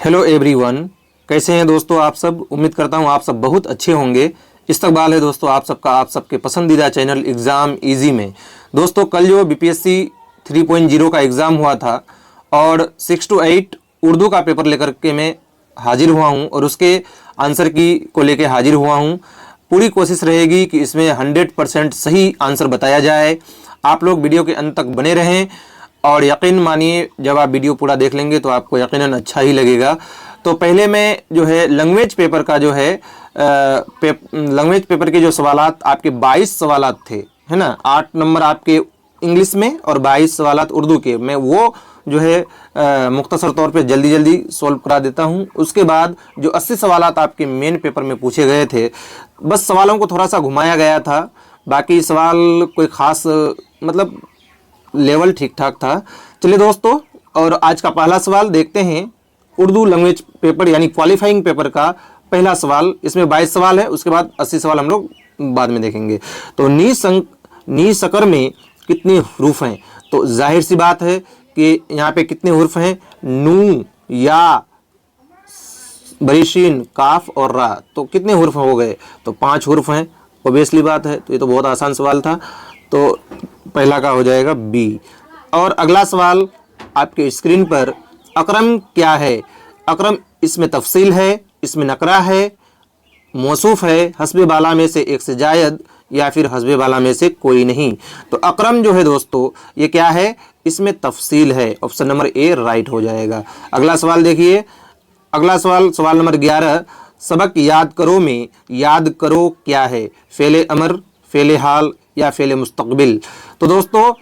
Hello everyone, कैसे हैं दोस्तों आप सब। उम्मीद करता हूं आप सब बहुत अच्छे होंगे। इस्तकबाल है दोस्तों आप सबका आप सबके पसंदीदा चैनल एग्ज़ाम इजी में। दोस्तों कल जो बीपीएससी 3.0 का एग्ज़ाम हुआ था और 6 to 8 उर्दू का पेपर लेकर के मैं हाजिर हुआ हूं और उसके आंसर की को लेके हाजिर हुआ हूं। पूरी कोशिश रहेगी कि इसमें 100% सही आंसर बताया जाए। आप लोग वीडियो के अंत तक बने रहें और यकीन मानिए जब आप वीडियो पूरा देख लेंगे तो आपको यकीनन अच्छा ही लगेगा। तो पहले मैं जो है लैंग्वेज पेपर का जो है लैंग्वेज पेपर के जो सवालात आपके 22 सवालात थे, है ना। 8 नंबर आपके इंग्लिश में और 22 सवालात उर्दू के, मैं वो जो है मुख्तसर तौर पे जल्दी जल्दी सॉल्व करा देता हूँ। उसके बाद जो 80 सवालात आपके मेन पेपर में पूछे गए थे, बस सवालों को थोड़ा सा घुमाया गया था। बाकी सवाल कोई ख़ास मतलब लेवल ठीक ठाक था। चलिए दोस्तों, और आज का पहला सवाल देखते हैं। उर्दू लैंग्वेज पेपर यानी क्वालिफाइंग पेपर का पहला सवाल। इसमें 22 सवाल है, उसके बाद 80 सवाल हम लोग बाद में देखेंगे। तो नी सकर में कितने हरूफ हैं? तो जाहिर सी बात है कि यहाँ पे कितने हरूफ हैं? नू, या, बरीशीन, काफ और रा। तो कितने हरूफ हो गए? तो 5 हरूफ हैं। ओबियसली बात है, तो ये तो बहुत आसान सवाल था। तो पहला का हो जाएगा बी। और अगला सवाल आपके स्क्रीन पर, अकरम क्या है? अकरम इसमें तफसील है, इसमें नकरा है, मौसूफ है, हस्बे बाला में से एक से जायद, या फिर हस्बे बाला में से कोई नहीं। तो अकरम जो है दोस्तों ये क्या है? इसमें तफसील है। ऑप्शन नंबर ए राइट हो जाएगा। अगला सवाल देखिए। अगला सवाल, सवाल नंबर 11, सबक याद करो में याद करो क्या है? फेले अमर, फेले हाल या फेले मुस्तकबिल। तो दोस्तों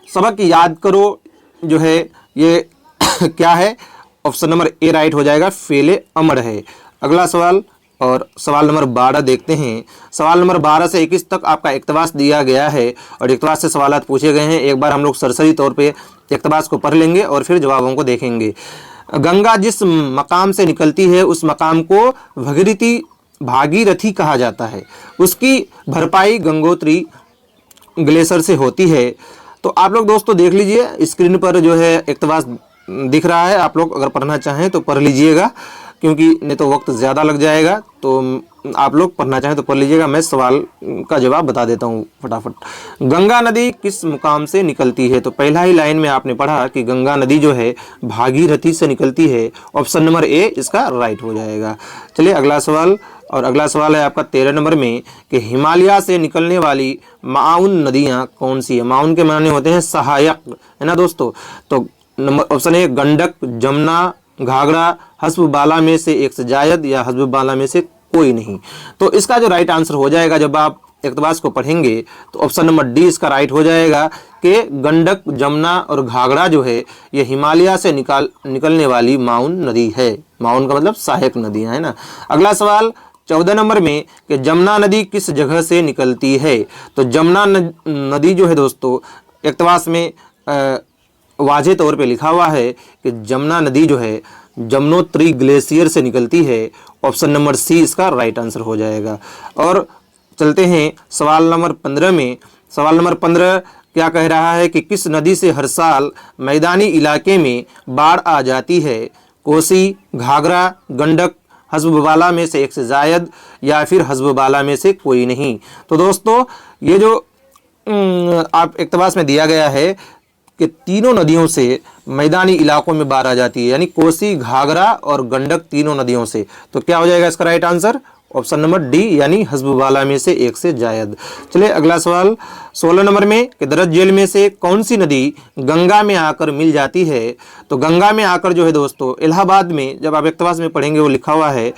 सबक याद करो जो है ये क्या है? ऑप्शन नंबर ए राइट हो जाएगा, फेले अमर है। अगला सवाल और सवाल नंबर 12 देखते हैं। सवाल नंबर 12 से 21 तक आपका इक्तबास दिया गया है और इक्तबास से सवालात पूछे गए हैं। एक बार हम लोग सरसरी तौर पे इक्तबास को पढ़ लेंगे और फिर जवाबों को देखेंगे। गंगा जिस मकाम से निकलती है उस मकाम को भागीरथी कहा जाता है। उसकी भरपाई गंगोत्री ग्लेशियर से होती है। तो आप लोग दोस्तों देख लीजिए, स्क्रीन पर जो है इक्तबास दिख रहा है। आप लोग अगर पढ़ना चाहें तो पढ़ लीजिएगा, क्योंकि नहीं तो वक्त ज़्यादा लग जाएगा। तो आप लोग पढ़ना चाहें तो पढ़ लीजिएगा। मैं सवाल का जवाब बता देता हूँ फटाफट। गंगा नदी किस मुकाम से निकलती है? तो पहला ही लाइन में आपने पढ़ा कि गंगा नदी जो है भागीरथी से निकलती है। ऑप्शन नंबर ए इसका राइट हो जाएगा। चलिए अगला सवाल। और अगला सवाल है आपका 13 नंबर में कि हिमालय से निकलने वाली माउन नदियाँ कौन सी है? माउन के माने होते हैं सहायक, है ना दोस्तों। तो number option A Gandak, Jamuna, Ghaghara, हस्ब बाला में से एक से जायद, या हस्ब बाला में से कोई नहीं। तो इसका जो राइट आंसर हो जाएगा जब आप इक्तबास को पढ़ेंगे तो ऑप्शन नंबर डी इसका राइट हो जाएगा कि गंडक, जमुना और घाघरा जो है ये हिमालय से निकलने वाली माउन नदी है। माउन का मतलब सहायक नदियाँ, है ना। अगला सवाल 14 नंबर में कि जमुना नदी किस जगह से निकलती है? तो जमुना नदी जो है दोस्तों इक्तबास में वाज़े तौर पे लिखा हुआ है कि जमुना नदी जो है जमुनोत्री ग्लेशियर से निकलती है। ऑप्शन नंबर सी इसका राइट आंसर हो जाएगा। और चलते हैं सवाल नंबर 15 में। सवाल नंबर 15 क्या कह रहा है कि किस नदी से हर साल मैदानी इलाके में बाढ़ आ जाती है? कोसी, घाघरा, गंडक, हस्ब बाला में से एक से जायद, या फिर हस्ब बाला में से कोई नहीं। तो दोस्तों ये जो आप इक्तबास में दिया गया है कि तीनों नदियों से मैदानी इलाकों में बाढ़ आ जाती है, यानी कोसी, घाघरा और गंडक तीनों नदियों से। तो क्या हो जाएगा इसका right answer? Option number D, यानी हस्ब बाला में से एक से जायद। चलिए अगला सवाल 16 नंबर में कि दरज जेल में से कौन सी नदी गंगा में आकर मिल जाती है? तो गंगा में आकर जो है दोस्तों इलाहाबाद में, जब आप इक्तबास में पढ़ेंगे वो लिखा हुआ है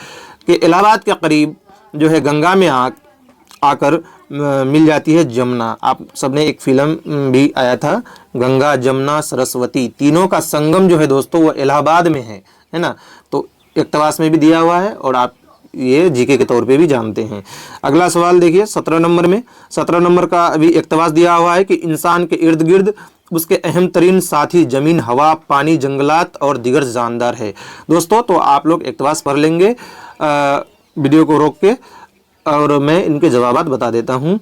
कि इलाहाबाद के करीब जो है गंगा में आकर मिल जाती है जमुना। आप सबने एक फिल्म भी आया था गंगा जमुना सरस्वती, तीनों का संगम जो है दोस्तों वो इलाहाबाद में है ना। तो इक्तबास में भी दिया हुआ है और आप ये जीके के तौर पे भी जानते हैं। अगला सवाल देखिए 17 नंबर में। 17 नंबर का अभी इक्तबास दिया हुआ है कि इंसान के इर्द गिर्द उसके अहम तरीन साथी जमीन, हवा, पानी, जंगलात और दीगर जानदार है। दोस्तों तो आप लोग इक्तबास पढ़ लेंगे वीडियो को रोक के, और मैं इनके जवाबात बता देता हूँ।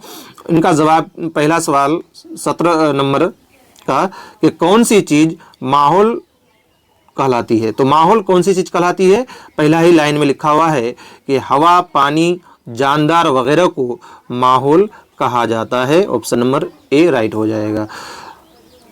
इनका जवाब, पहला सवाल 17 नंबर का कि कौन सी चीज़ माहौल कहलाती है। तो माहौल कौन सी चीज़ कहलाती है? पहला ही लाइन में लिखा हुआ है कि हवा, पानी, जानदार वगैरह को माहौल कहा जाता है। ऑप्शन नंबर ए राइट हो जाएगा।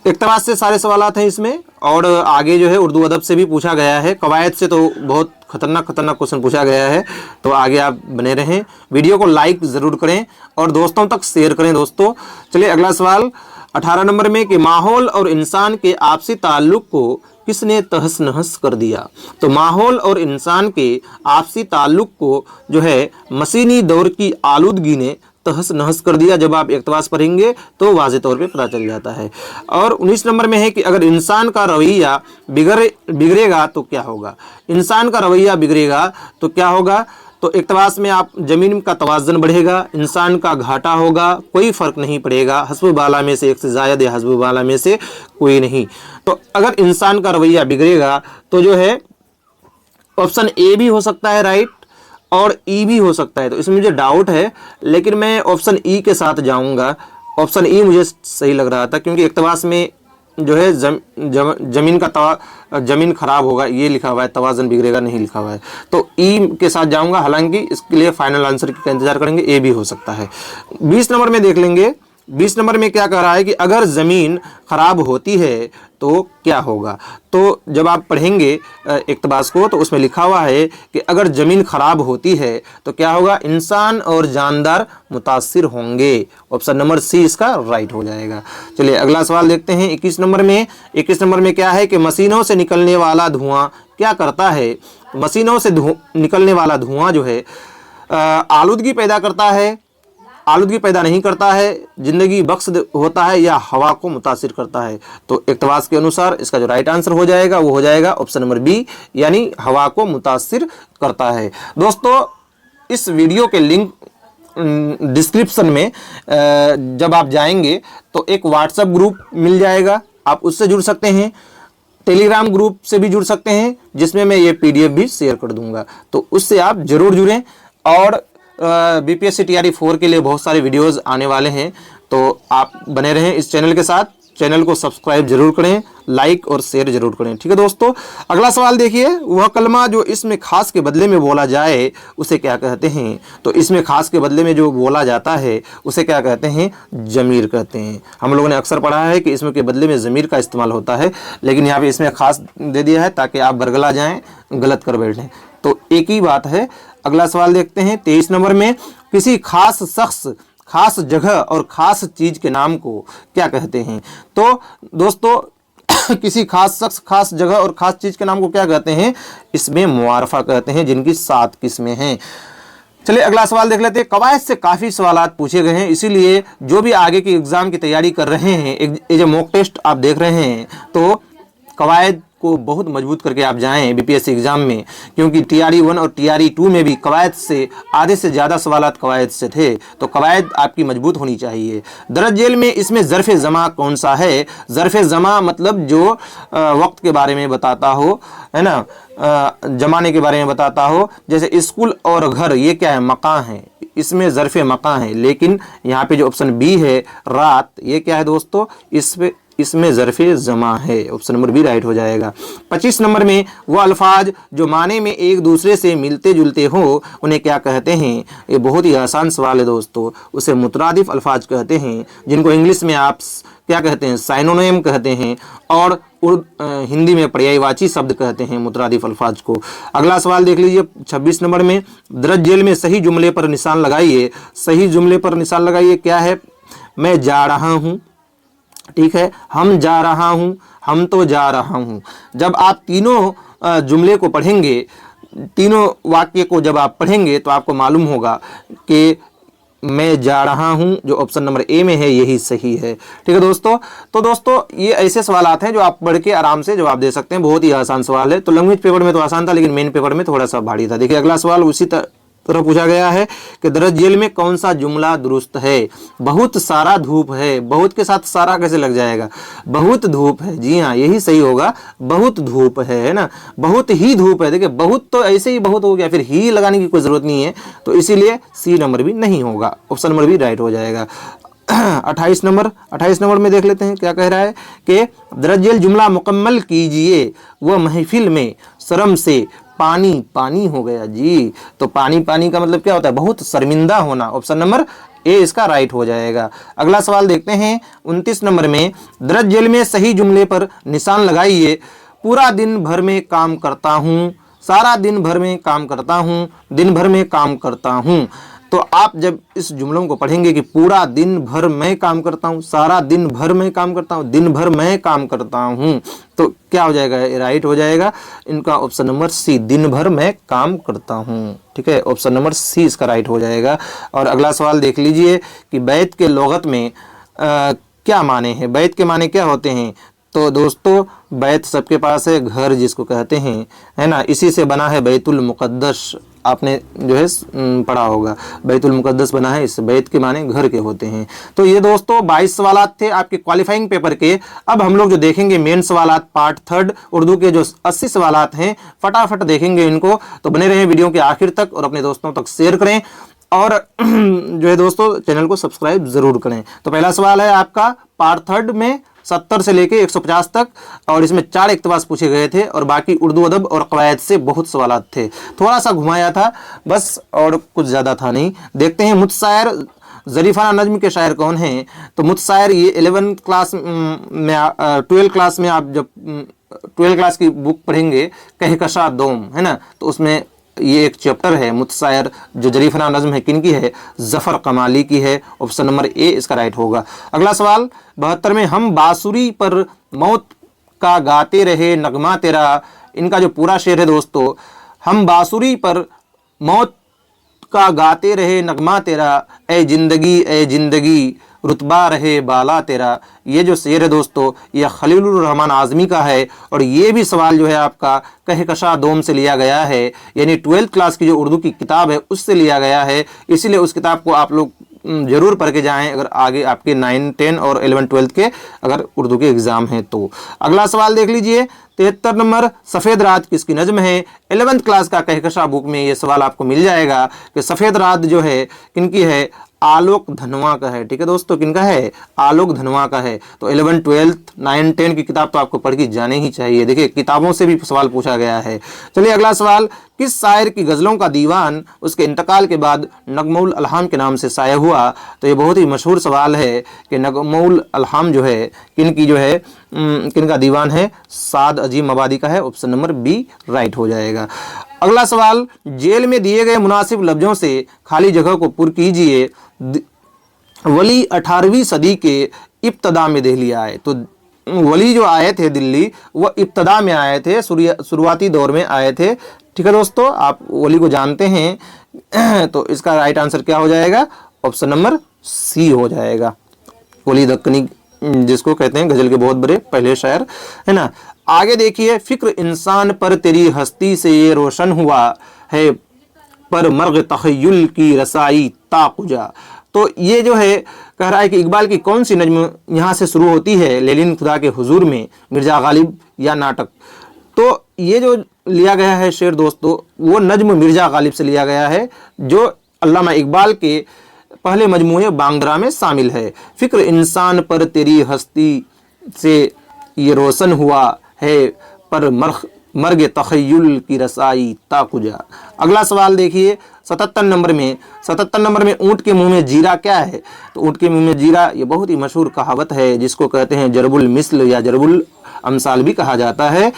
इक़्तिबास से सारे सवालात हैं इसमें, और आगे जो है उर्दू अदब से भी पूछा गया है। कवायद से तो बहुत खतरनाक क्वेश्चन पूछा गया है, तो आगे आप बने रहें। वीडियो को लाइक ज़रूर करें और दोस्तों तक शेयर करें दोस्तों। चलिए अगला सवाल 18 नंबर में कि माहौल और इंसान के आपसी ताल्लुक़ को किसने तहस नहस कर दिया? तो माहौल और इंसान के आपसी ताल्लुक़ को जो है मशीनी दौर की आलूदगी ने तहस नहस कर दिया। जब आप इक़्तिबास पढ़ेंगे तो वाज़ेह तौर पे पता चल जाता है। और 19 नंबर में है कि अगर इंसान का रवैया बिगड़ेगा तो क्या होगा? इंसान का रवैया बिगड़ेगा तो क्या होगा? तो इक़्तिबास में आप ज़मीन का तवाज़ुन बढ़ेगा, इंसान का घाटा होगा, कोई फ़र्क नहीं पड़ेगा। हस्ब बाला में से एक से ज़ायद या हस्ब बाला में से कोई नहीं। तो अगर इंसान का रवैया बिगड़ेगा तो जो है ऑप्शन ए भी हो सकता है राइट, और ई भी हो सकता है। तो इसमें मुझे डाउट है, लेकिन मैं ऑप्शन ई के साथ जाऊंगा। ऑप्शन ई मुझे सही लग रहा था, क्योंकि इक़्तिबास में जो है ज़मीन खराब होगा ये लिखा हुआ है, तवाज़ुन बिगड़ेगा नहीं लिखा हुआ है। तो ई के साथ जाऊंगा। हालांकि इसके लिए फाइनल आंसर का इंतजार करेंगे, ए भी हो सकता है। 20 नंबर में देख लेंगे। 20 नंबर में क्या कह रहा है कि अगर ज़मीन खराब होती है तो क्या होगा? तो जब आप पढ़ेंगे इक़्तिबास को तो उसमें लिखा हुआ है कि अगर ज़मीन खराब होती है तो क्या होगा? इंसान और जानदार मुतासिर होंगे। ऑप्शन नंबर सी इसका राइट हो जाएगा। चलिए अगला सवाल देखते हैं 21 नंबर में। 21 नंबर में क्या है कि मशीनों से निकलने वाला धुआं क्या करता है? मशीनों से निकलने वाला धुआं जो है आलूदगी पैदा करता है, आलूदगी पैदा नहीं करता है, ज़िंदगी बख्श होता है, या हवा को मुतासिर करता है? तो इक़्तिबास के अनुसार इसका जो राइट आंसर हो जाएगा वो हो जाएगा ऑप्शन नंबर बी, यानी हवा को मुतासिर करता है। दोस्तों इस वीडियो के लिंक डिस्क्रिप्शन में जब आप जाएंगे तो एक व्हाट्सएप ग्रुप मिल जाएगा, आप उससे जुड़ सकते हैं। टेलीग्राम ग्रुप से भी जुड़ सकते हैं, जिसमें मैं ये PDF भी शेयर कर दूंगा, तो उससे आप ज़रूर जुड़ें। और BPSC TRE 4 के लिए बहुत सारे वीडियोस आने वाले हैं, तो आप बने रहें इस चैनल के साथ। चैनल को सब्सक्राइब जरूर करें, लाइक और शेयर जरूर करें। ठीक है दोस्तों, अगला सवाल देखिए। वह कलमा जो इसमें खास के बदले में बोला जाए उसे क्या कहते हैं? तो इसमें खास के बदले में जो बोला जाता है उसे क्या कहते हैं? ज़मीर कहते हैं। हम लोगों ने अक्सर पढ़ा है कि इसमें के बदले में ज़मीर का इस्तेमाल होता है, लेकिन यहाँ पे इसमें खास दे दिया है ताकि आप बरगला जाएँ, गलत कर बैठें। तो एक ही बात है। अगला सवाल देखते हैं 23 नंबर में। किसी खास शख्स, खास जगह और खास चीज़ के नाम को क्या कहते हैं? तो दोस्तों किसी खास शख्स, खास जगह और खास चीज़ के नाम को क्या कहते हैं? इसमें मुआरफा कहते हैं, जिनकी 7 किस्में हैं। चलिए अगला सवाल देख लेते हैं। कवायद से काफ़ी सवालात पूछे गए हैं, इसीलिए जो भी आगे की एग्ज़ाम की तैयारी कर रहे हैं, ये जो मॉक टेस्ट आप देख रहे हैं, तो कवायद को बहुत मजबूत करके आप जाएं BPSC एग्ज़ाम में, क्योंकि TRE 1 और TRE 2 में भी कवायद से आधे से ज़्यादा सवालात कवायद से थे। तो कवायद आपकी मजबूत होनी चाहिए। दरज जेल में इसमें ज़र्फ़ ज़मा कौन सा है? ज़र्फ़ ज़मा मतलब जो वक्त के बारे में बताता हो, है ना, ज़माने के बारे में बताता हो। जैसे स्कूल और घर, ये क्या है? मकां है, इसमें ज़र्फ़ मकां है। लेकिन यहाँ पे जो ऑप्शन बी है रात, ये क्या है दोस्तों? इसमें ज़र्फ़ ज़मा है। ऑप्शन नंबर बी राइट हो जाएगा। 25 नंबर में वो अल्फाज जो माने में एक दूसरे से मिलते जुलते हो उन्हें क्या कहते हैं? ये बहुत ही आसान सवाल है दोस्तों। उसे मुतरादिफ अल्फाज कहते हैं, जिनको इंग्लिश में आप क्या कहते हैं? साइनोनिम कहते हैं, और हिंदी में पर्यायवाची शब्द कहते हैं मुतरादिफ अल्फाज को। अगला सवाल देख लीजिए 26 नंबर में। दरज जेल में सही जुमले पर निशान लगाइए। सही जुमले पर निशान लगाइए। क्या है? मैं जा रहा हूँ, ठीक है, हम जा रहा हूँ, हम तो जा रहा हूँ। जब आप तीनों जुमले को पढ़ेंगे, तीनों वाक्य को जब आप पढ़ेंगे तो आपको मालूम होगा कि मैं जा रहा हूँ जो ऑप्शन नंबर ए में है यही सही है। ठीक है दोस्तों, तो दोस्तों ये ऐसे सवालात हैं जो आप पढ़ के आराम से जवाब दे सकते हैं। बहुत ही आसान सवाल है। तो लैंग्वेज पेपर में तो आसान था, लेकिन मेन पेपर में थोड़ा सा भारी था। देखिए अगला सवाल उसी तरह पूछा गया है कि दरज जेल में कौन सा जुमला दुरुस्त है? बहुत सारा धूप है। बहुत के साथ सारा कैसे लग जाएगा? बहुत धूप है। जी हाँ, यही सही होगा। बहुत धूप है ना, बहुत ही धूप है। देखिए बहुत तो ऐसे ही बहुत हो गया, फिर ही लगाने की कोई ज़रूरत नहीं है, तो इसीलिए सी नंबर भी नहीं होगा। ऑप्शन नंबर भी राइट हो जाएगा। 28 नंबर में देख लेते हैं क्या कह रहा है कि दरअसल जुमला मुकम्मल कीजिए, वह महफिल में शर्म से पानी पानी हो गया जी। तो पानी पानी का मतलब क्या होता है? बहुत शर्मिंदा होना। ऑप्शन नंबर ए इसका राइट हो जाएगा। अगला सवाल देखते हैं 29 नंबर में, दरअसल में सही जुमले पर निशान लगाइए। पूरा दिन भर में काम करता हूँ, सारा दिन भर में काम करता हूँ, दिन भर में काम करता हूँ। तो आप जब इस जुमलों को पढ़ेंगे कि पूरा दिन भर मैं काम करता हूँ, सारा दिन भर मैं काम करता हूँ, दिन भर मैं काम करता हूँ, तो क्या हो जाएगा? राइट हो जाएगा इनका ऑप्शन नंबर सी, दिन भर मैं काम करता हूँ। ठीक है, ऑप्शन नंबर सी इसका राइट हो जाएगा। और अगला सवाल देख लीजिए कि बैत के लुगत में क्या माने हैं? बैत के माने क्या होते हैं? तो दोस्तों बैत सबके पास है, घर जिसको कहते हैं, है ना, इसी से बना है बैतुल मुक़द्दस। आपने जो है पढ़ा होगा, बैतुल मुक़द्दस बना है, इस बैत के माने घर के होते हैं। तो ये दोस्तों 22 सवालात थे आपके क्वालिफाइंग पेपर के। अब हम लोग जो देखेंगे मेन सवालात पार्ट 3 उर्दू के जो 80 सवालात हैं, फटाफट देखेंगे इनको। तो बने रहें वीडियो के आखिर तक और अपने दोस्तों तक शेयर करें और जो है दोस्तों चैनल को सब्सक्राइब जरूर करें। तो पहला सवाल है आपका पार्ट 3 में 70 से लेके 150 तक, और इसमें 4 इक़्तिबास पूछे गए थे और बाकी उर्दू अदब और कवायद से बहुत सवालात थे। थोड़ा सा घुमाया था बस, और कुछ ज़्यादा था नहीं। देखते हैं मुतशायर ज़रीफ़ाना नज़्म के शायर कौन हैं? तो मुतशायर ये 11th क्लास में 12th क्लास में आप जब 12th क्लास की बुक पढ़ेंगे कहकशा दोम, है ना, तो उसमें ये एक चैप्टर है मुतशायर जो ज़रीफ़ाना नज़्म है, किनकी है? ज़फ़र कमाली की है। ऑप्शन नंबर ए इसका राइट होगा। अगला सवाल 72 में, हम बांसुरी पर मौत का गाते रहे नगमा तेरा। इनका जो पूरा शेर है दोस्तों, हम बांसुरी पर मौत का गाते रहे नगमा तेरा, ए जिंदगी रुतबा रहे बाला तेरा। ये जो शेर है दोस्तों यह खलीलुर रहमान आज़मी का है, और ये भी सवाल जो है आपका कहकशा दोम से लिया गया है, यानी 12th क्लास की जो उर्दू की किताब है उससे लिया गया है। इसीलिए उस किताब को आप लोग जरूर पढ़ के जाएं अगर आगे आपके 9, 10 और 11, 12 के अगर उर्दू के एग्जाम हैं तो। अगला सवाल देख लीजिए 73 नंबर, सफ़ेद रात किसकी नज़्म है? 11th क्लास का कहकशा बुक में ये सवाल आपको मिल जाएगा कि सफ़ेद रात जो है किनकी है? आलोक धनवा का है। ठीक है दोस्तों, किनका है? आलोक धनवा का है। तो 11, 12, 9, 10 की किताब तो आपको पढ़ के जाने ही चाहिए। देखिए किताबों से भी सवाल पूछा गया है। चलिए अगला सवाल, किस शायर की गज़लों का दीवान उसके इंतकाल के बाद नगमुल अलहाम के नाम से शाया हुआ? तो ये बहुत ही मशहूर सवाल है कि नगमुल अलहाम जो है किनकी जो है किनका दीवान है? साद अजीम आबादी का है। ऑप्शन नंबर बी राइट हो जाएगा। अगला सवाल, जेल में दिए गए मुनासिब लफ्जों से खाली जगह को पुर कीजिए। वली 18वीं सदी के इब्तदा में दिल्ली आए। तो वली जो आए थे दिल्ली, वह इब्तदा में आए थे, शुरुआती दौर में आए थे। ठीक है दोस्तों, आप वली को जानते हैं। तो इसका राइट आंसर क्या हो जाएगा? ऑप्शन नंबर सी हो जाएगा। वली दक्कनी जिसको कहते हैं गजल के बहुत बड़े पहले शायर, है ना। आगे देखिए, फिक्र इंसान पर तेरी हस्ती से ये रोशन हुआ है, पर मर्ग तखय्युल की रसाई ताकुजा। तो ये जो है कह रहा है कि इकबाल की कौन सी नज्म यहाँ से शुरू होती है? लेलिन खुदा के हुजूर में, मिर्जा गालिब या नाटक। तो ये जो लिया गया है शेर दोस्तों, वो नज्म मिर्जा गालिब से लिया गया है, जो अल्लामा इकबाल के पहले मजमूए बांगदरा में शामिल है। फिक्र इंसान पर तेरी हस्ती से ये रोशन हुआ है, पर मर्ग तखय्युल की रसाई ताकुजा। अगला सवाल देखिए 77 नंबर में। 77 नंबर में, ऊँट के मुंह में जीरा क्या है? तो ऊँट के मुंह में जीरा ये बहुत ही मशहूर कहावत है, जिसको कहते हैं जरबुल मिस्ल या जरबुल अमसाल भी कहा जाता है,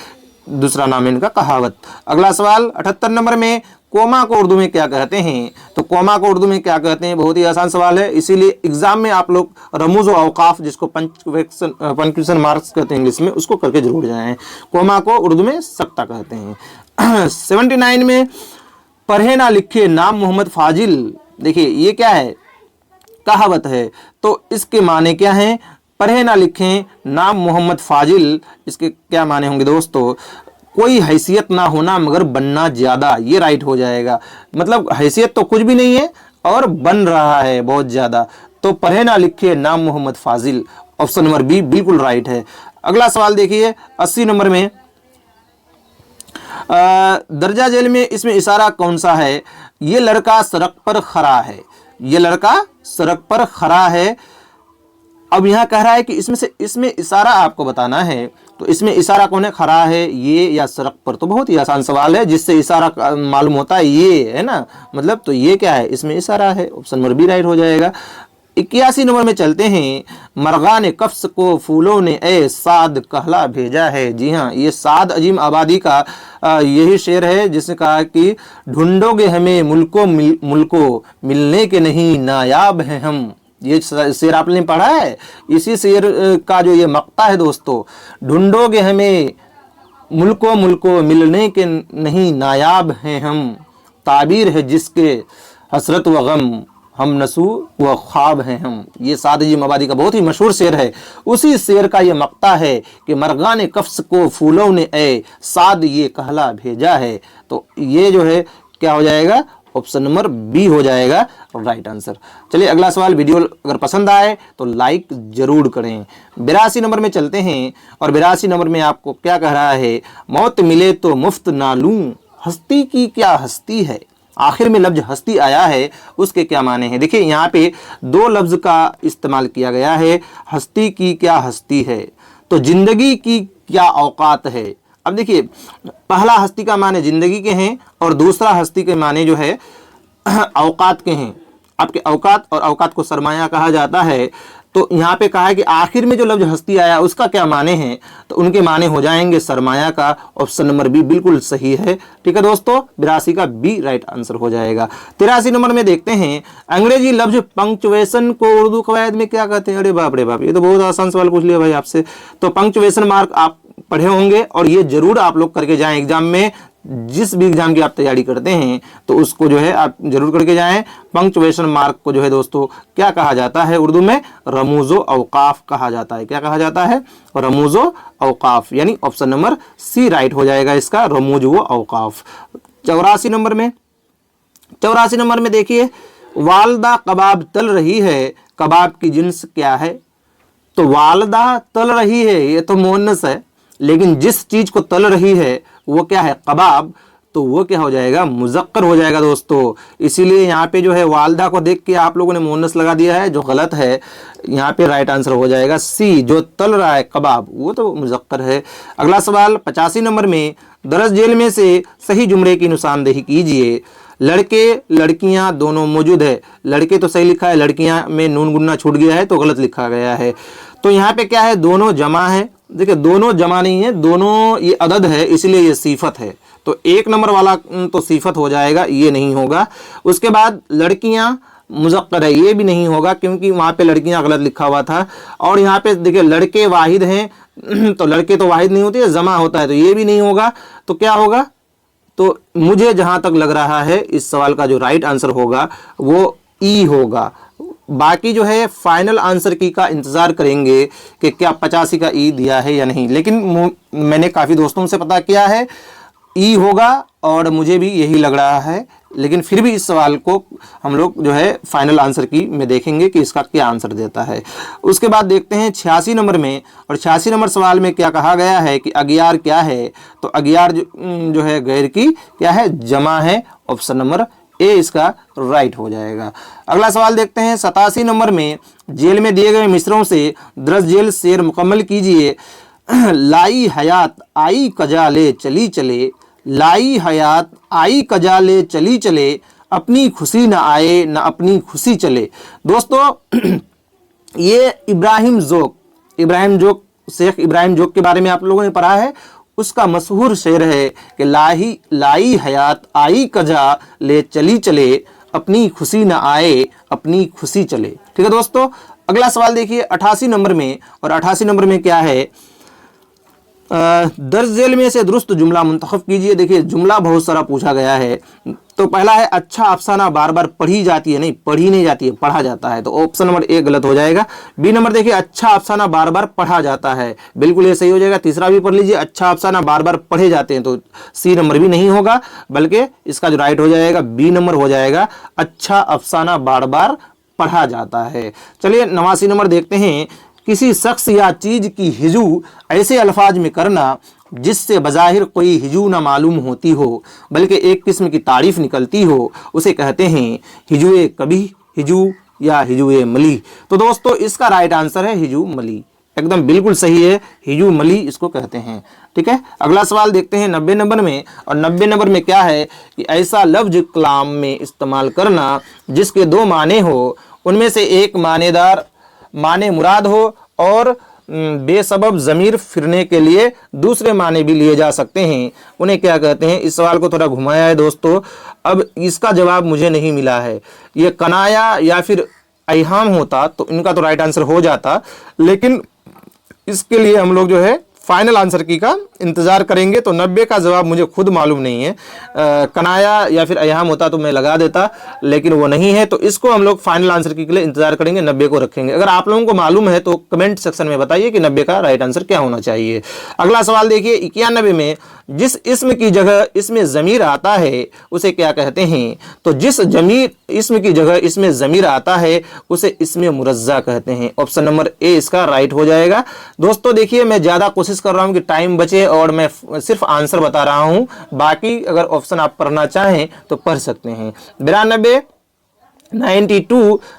दूसरा नाम इनका कहावत। अगला सवाल 78 नंबर में, कोमा को उर्दू में क्या कहते हैं? तो कोमा को उर्दू में क्या कहते हैं? बहुत ही आसान सवाल है, इसीलिए एग्जाम में आप लोग रमूज व औकाफ, जिसको पंक्चुएशन मार्क्स कहते हैं इंग्लिश में, उसको करके जरूर जाएं। कोमा को उर्दू में सख्ता कहते हैं। 79 में, पढ़े ना लिखे नाम मोहम्मद फाजिल। देखिए ये क्या है? कहावत है। तो इसके माने क्या हैं? पढ़े ना लिखें नाम मोहम्मद फाजिल, इसके क्या माने होंगे दोस्तों? कोई हैसियत ना होना मगर बनना ज़्यादा, ये राइट हो जाएगा। मतलब हैसियत तो कुछ भी नहीं है और बन रहा है बहुत ज़्यादा। तो पढ़े ना लिखे नाम मोहम्मद फाजिल, ऑप्शन नंबर बी बिल्कुल राइट है। अगला सवाल देखिए 80 नंबर में, दर्जा जेल में इसमें इशारा कौन सा है? ये लड़का सड़क पर खड़ा है, ये लड़का सड़क पर खड़ा है, अब यहाँ कह रहा है कि इसमें इशारा आपको बताना है, तो इसमें इशारा कौन है, खरा है, ये या सड़क पर। तो बहुत ही आसान सवाल है, जिससे इशारा मालूम होता है, ये है ना, मतलब तो ये क्या है, इसमें इशारा है। ऑप्शन नंबर बी राइट हो जाएगा। 81 नंबर में चलते हैं। मरगान कफ्स को फूलों ने ए साद कहला भेजा है। जी हाँ, ये साद अजीम आबादी का यही शेर है, जिसने कहा कि ढूंढोगे हमें मुल्को मिलने के नहीं नायाब हैं हम। ये शेर आपने पढ़ा है। इसी शेर का जो ये मक्ता है दोस्तों, ढूंढोगे हमें मुल्को मिलने के नहीं नायाब हैं हम, ताबीर है जिसके हसरत व गम, हम नसू व ख्वाब हैं हम। ये साद अजीम आबादी का बहुत ही मशहूर शेर है। उसी शेर का ये मक्ता है कि मरगान कफ्स को फूलों ने ए साद ये कहला भेजा है। तो ये जो है क्या हो जाएगा, ऑप्शन नंबर बी हो जाएगा राइट आंसर। चलिए अगला सवाल। वीडियो अगर पसंद आए तो लाइक जरूर करें। 82 नंबर में चलते हैं, और 82 नंबर में आपको क्या कह रहा है, मौत मिले तो मुफ्त ना लूं, हस्ती की क्या हस्ती है। आखिर में लफ्ज हस्ती आया है, उसके क्या माने हैं। देखिए यहाँ पे दो लफ्ज का इस्तेमाल किया गया है। हस्ती की क्या हस्ती है, तो जिंदगी की क्या औकात है। अब देखिए, पहला हस्ती का माने जिंदगी के हैं, और दूसरा हस्ती के माने जो है औकात के हैं। आपके औकात, और औकात को सरमाया कहा जाता है। तो यहाँ पे कहा है कि आखिर में जो लफ्ज हस्ती आया उसका क्या माने हैं, तो उनके माने हो जाएंगे सरमाया का। ऑप्शन नंबर बी बिल्कुल सही है। ठीक है दोस्तों, 82 का बी राइट आंसर हो जाएगा। 83 नंबर में देखते हैं, अंग्रेजी लफ्ज पंक्चुएशन को उर्दू कवायद में क्या कहते हैं। अरे बाप रे बाप, ये तो बहुत आसान सवाल पूछ लिया भाई आपसे। तो पंक्चुएशन मार्क आप पढ़े होंगे, और ये जरूर आप लोग करके जाएं एग्जाम में। जिस भी एग्जाम की आप तैयारी करते हैं तो उसको जो है आप जरूर करके जाएं। पंक्चुएशन मार्क को जो है दोस्तों क्या कहा जाता है उर्दू में, रमूजो अवकाफ कहा जाता है। क्या कहा जाता है, रमूजो अवकाफ, यानी ऑप्शन नंबर सी राइट हो जाएगा इसका, रमूजो अवकाफ। 84 नंबर में, 84 नंबर में देखिए, वालदा कबाब तल रही है, कबाब की जिन्स क्या है। तो वालदा तल रही है, ये तो मुअन्नस है, लेकिन जिस चीज को तल रही है वो क्या है, कबाब, तो वो क्या हो जाएगा, मुज़क्कर हो जाएगा दोस्तों। इसीलिए यहाँ पे जो है वालदा को देख के आप लोगों ने मुअन्नस लगा दिया है, जो गलत है। यहाँ पे राइट आंसर हो जाएगा सी, जो तल रहा है कबाब वो तो मुज़क्कर है। अगला सवाल 85 नंबर में, दरस जेल में से सही जुमले की निशानदेही कीजिए। लड़के लड़कियां दोनों मौजूद है, लड़के तो सही लिखा है, लड़कियां में नून गुन्ना छूट गया है तो गलत लिखा गया है। तो यहाँ पे क्या है, दोनों जमा है। देखिए दोनों जमा नहीं है, दोनों ये अदद है, इसलिए ये सीफत है। तो 1 नंबर वाला तो सीफत हो जाएगा, ये नहीं होगा। उसके बाद लड़कियां मुज़क्कर है, ये भी नहीं होगा क्योंकि वहाँ पे लड़कियां गलत लिखा हुआ था। और यहाँ पे देखिए लड़के वाहिद हैं तो लड़के तो वाहिद नहीं होते, जमा होता है, तो ये भी नहीं होगा। तो क्या होगा, तो मुझे जहाँ तक लग रहा है इस सवाल का जो राइट आंसर होगा वो ई होगा। बाकी जो है फाइनल आंसर की का इंतज़ार करेंगे कि क्या 85 का ई दिया है या नहीं, लेकिन मैंने काफ़ी दोस्तों से पता किया है ई होगा और मुझे भी यही लग रहा है। लेकिन फिर भी इस सवाल को हम लोग जो है फाइनल आंसर की में देखेंगे कि इसका क्या आंसर देता है। उसके बाद देखते हैं 86 नंबर में, और 86 नंबर सवाल में क्या कहा गया है कि अगियार क्या है। तो अगियार जो है गैर की क्या है, जमा है। ऑप्शन नंबर ए इसका राइट हो जाएगा। अगला सवाल देखते हैं 87 नंबर में, जेल में दिए गए मिसरों से दरस जेल शेर मुकम्मल कीजिए। लाई हयात आई कजा ले चली चले, लाई हयात आई कजा ले चली चले, अपनी खुशी न आए न अपनी खुशी चले। दोस्तों ये इब्राहिम जोक शेख इब्राहिम जोक के बारे में आप लोगों ने पढ़ा है। उसका मशहूर शेर है कि लाई हयात आई कजा ले चली चले, अपनी खुशी न आए अपनी खुशी चले। ठीक है दोस्तों, अगला सवाल देखिए 88 नंबर में, और 88 नंबर में क्या है, दर्ज जेल में से दुरुस्त जुमला मुंतखब कीजिए। देखिए जुमला बहुत सारा पूछा गया है। तो पहला है अच्छा अफसाना बार बार पढ़ी जाती है, नहीं पढ़ी नहीं जाती है, पढ़ा जाता है। तो ऑप्शन नंबर ए गलत हो जाएगा। बी नंबर देखिए अच्छा अफसाना बार बार पढ़ा जाता है, बिल्कुल ये सही हो जाएगा। तीसरा भी पढ़ लीजिए, अच्छा अफसाना बार बार पढ़े जाते हैं, तो सी नंबर भी नहीं होगा, बल्कि इसका जो राइट हो जाएगा बी नंबर हो जाएगा, अच्छा अफसाना बार बार पढ़ा जाता है। चलिए 89 नंबर देखते हैं, किसी शख्स या चीज की हिजू ऐसे अल्फाज में करना जिससे बज़ाहिर कोई हिजू ना मालूम होती हो बल्कि एक किस्म की तारीफ निकलती हो, उसे कहते हैं हिजुए कभी, हिजू या हिजू मली। तो दोस्तों इसका राइट आंसर है हिजू मली, एकदम बिल्कुल सही है, हिजू मली इसको कहते हैं। ठीक है, अगला सवाल देखते हैं 90 नंबर में। और 90 नंबर में क्या है कि ऐसा लफ्ज कलाम में इस्तेमाल करना जिसके दो माने हो, उनमें से एक मानेदार माने मुराद हो और बेसबब ज़मीर फिरने के लिए दूसरे माने भी लिए जा सकते हैं, उन्हें क्या कहते हैं। इस सवाल को थोड़ा घुमाया है दोस्तों, अब इसका जवाब मुझे नहीं मिला है। ये कनाया या फिर अयहाम होता तो इनका तो राइट आंसर हो जाता, लेकिन इसके लिए हम लोग जो है फाइनल आंसर की का इंतज़ार करेंगे। तो 90 का जवाब मुझे खुद मालूम नहीं है, कनाया या फिर अयहाम होता तो मैं लगा देता, लेकिन वो नहीं है। तो इसको हम लोग फाइनल आंसर की के लिए इंतजार करेंगे, 90 को रखेंगे। अगर आप लोगों को मालूम है तो कमेंट सेक्शन में बताइए कि 90 का राइट आंसर क्या होना चाहिए। अगला सवाल देखिए 91 में, जिस इस्म की जगह इसमें ज़मीर आता है उसे क्या कहते हैं। तो जिस इस्म की जगह इसमें ज़मीर आता है उसे इसमें मुरज़्ज़ा कहते हैं। ऑप्शन नंबर ए इसका राइट हो जाएगा। दोस्तों देखिए मैं ज़्यादा कोशिश कर रहा हूं कि टाइम बचे और मैं सिर्फ आंसर बता रहा हूं, बाकी अगर ऑप्शन आप पढ़ना चाहें तो पढ़ सकते हैं। 92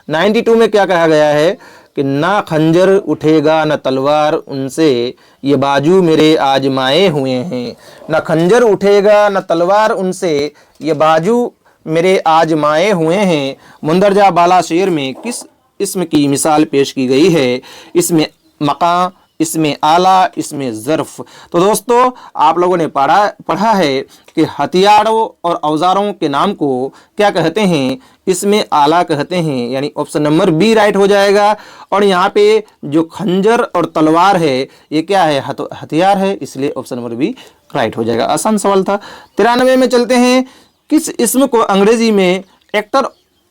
92 में क्या कहा गया है कि ना खंजर उठेगा न तलवार उनसे, ये बाजू मेरे आजमाए हुए हैं। न खंजर उठेगा न तलवार उनसे, ये बाजू मेरे आजमाए हुए हैं। मुंदरजा बाला शेर में किस इस्म की मिसाल पेश की गई है। इसमें मका, इसमें आला, इसमें ज़र्फ़। तो दोस्तों आप लोगों ने पढ़ा है कि हथियारों और औजारों के नाम को क्या कहते हैं, इसमें आला कहते हैं, यानी ऑप्शन नंबर बी राइट हो जाएगा। और यहाँ पे जो खंजर और तलवार है ये क्या है, हथियार है, इसलिए ऑप्शन नंबर बी राइट हो जाएगा। आसान सवाल था। 93 में चलते हैं, किस इस्म को अंग्रेजी में एक्टर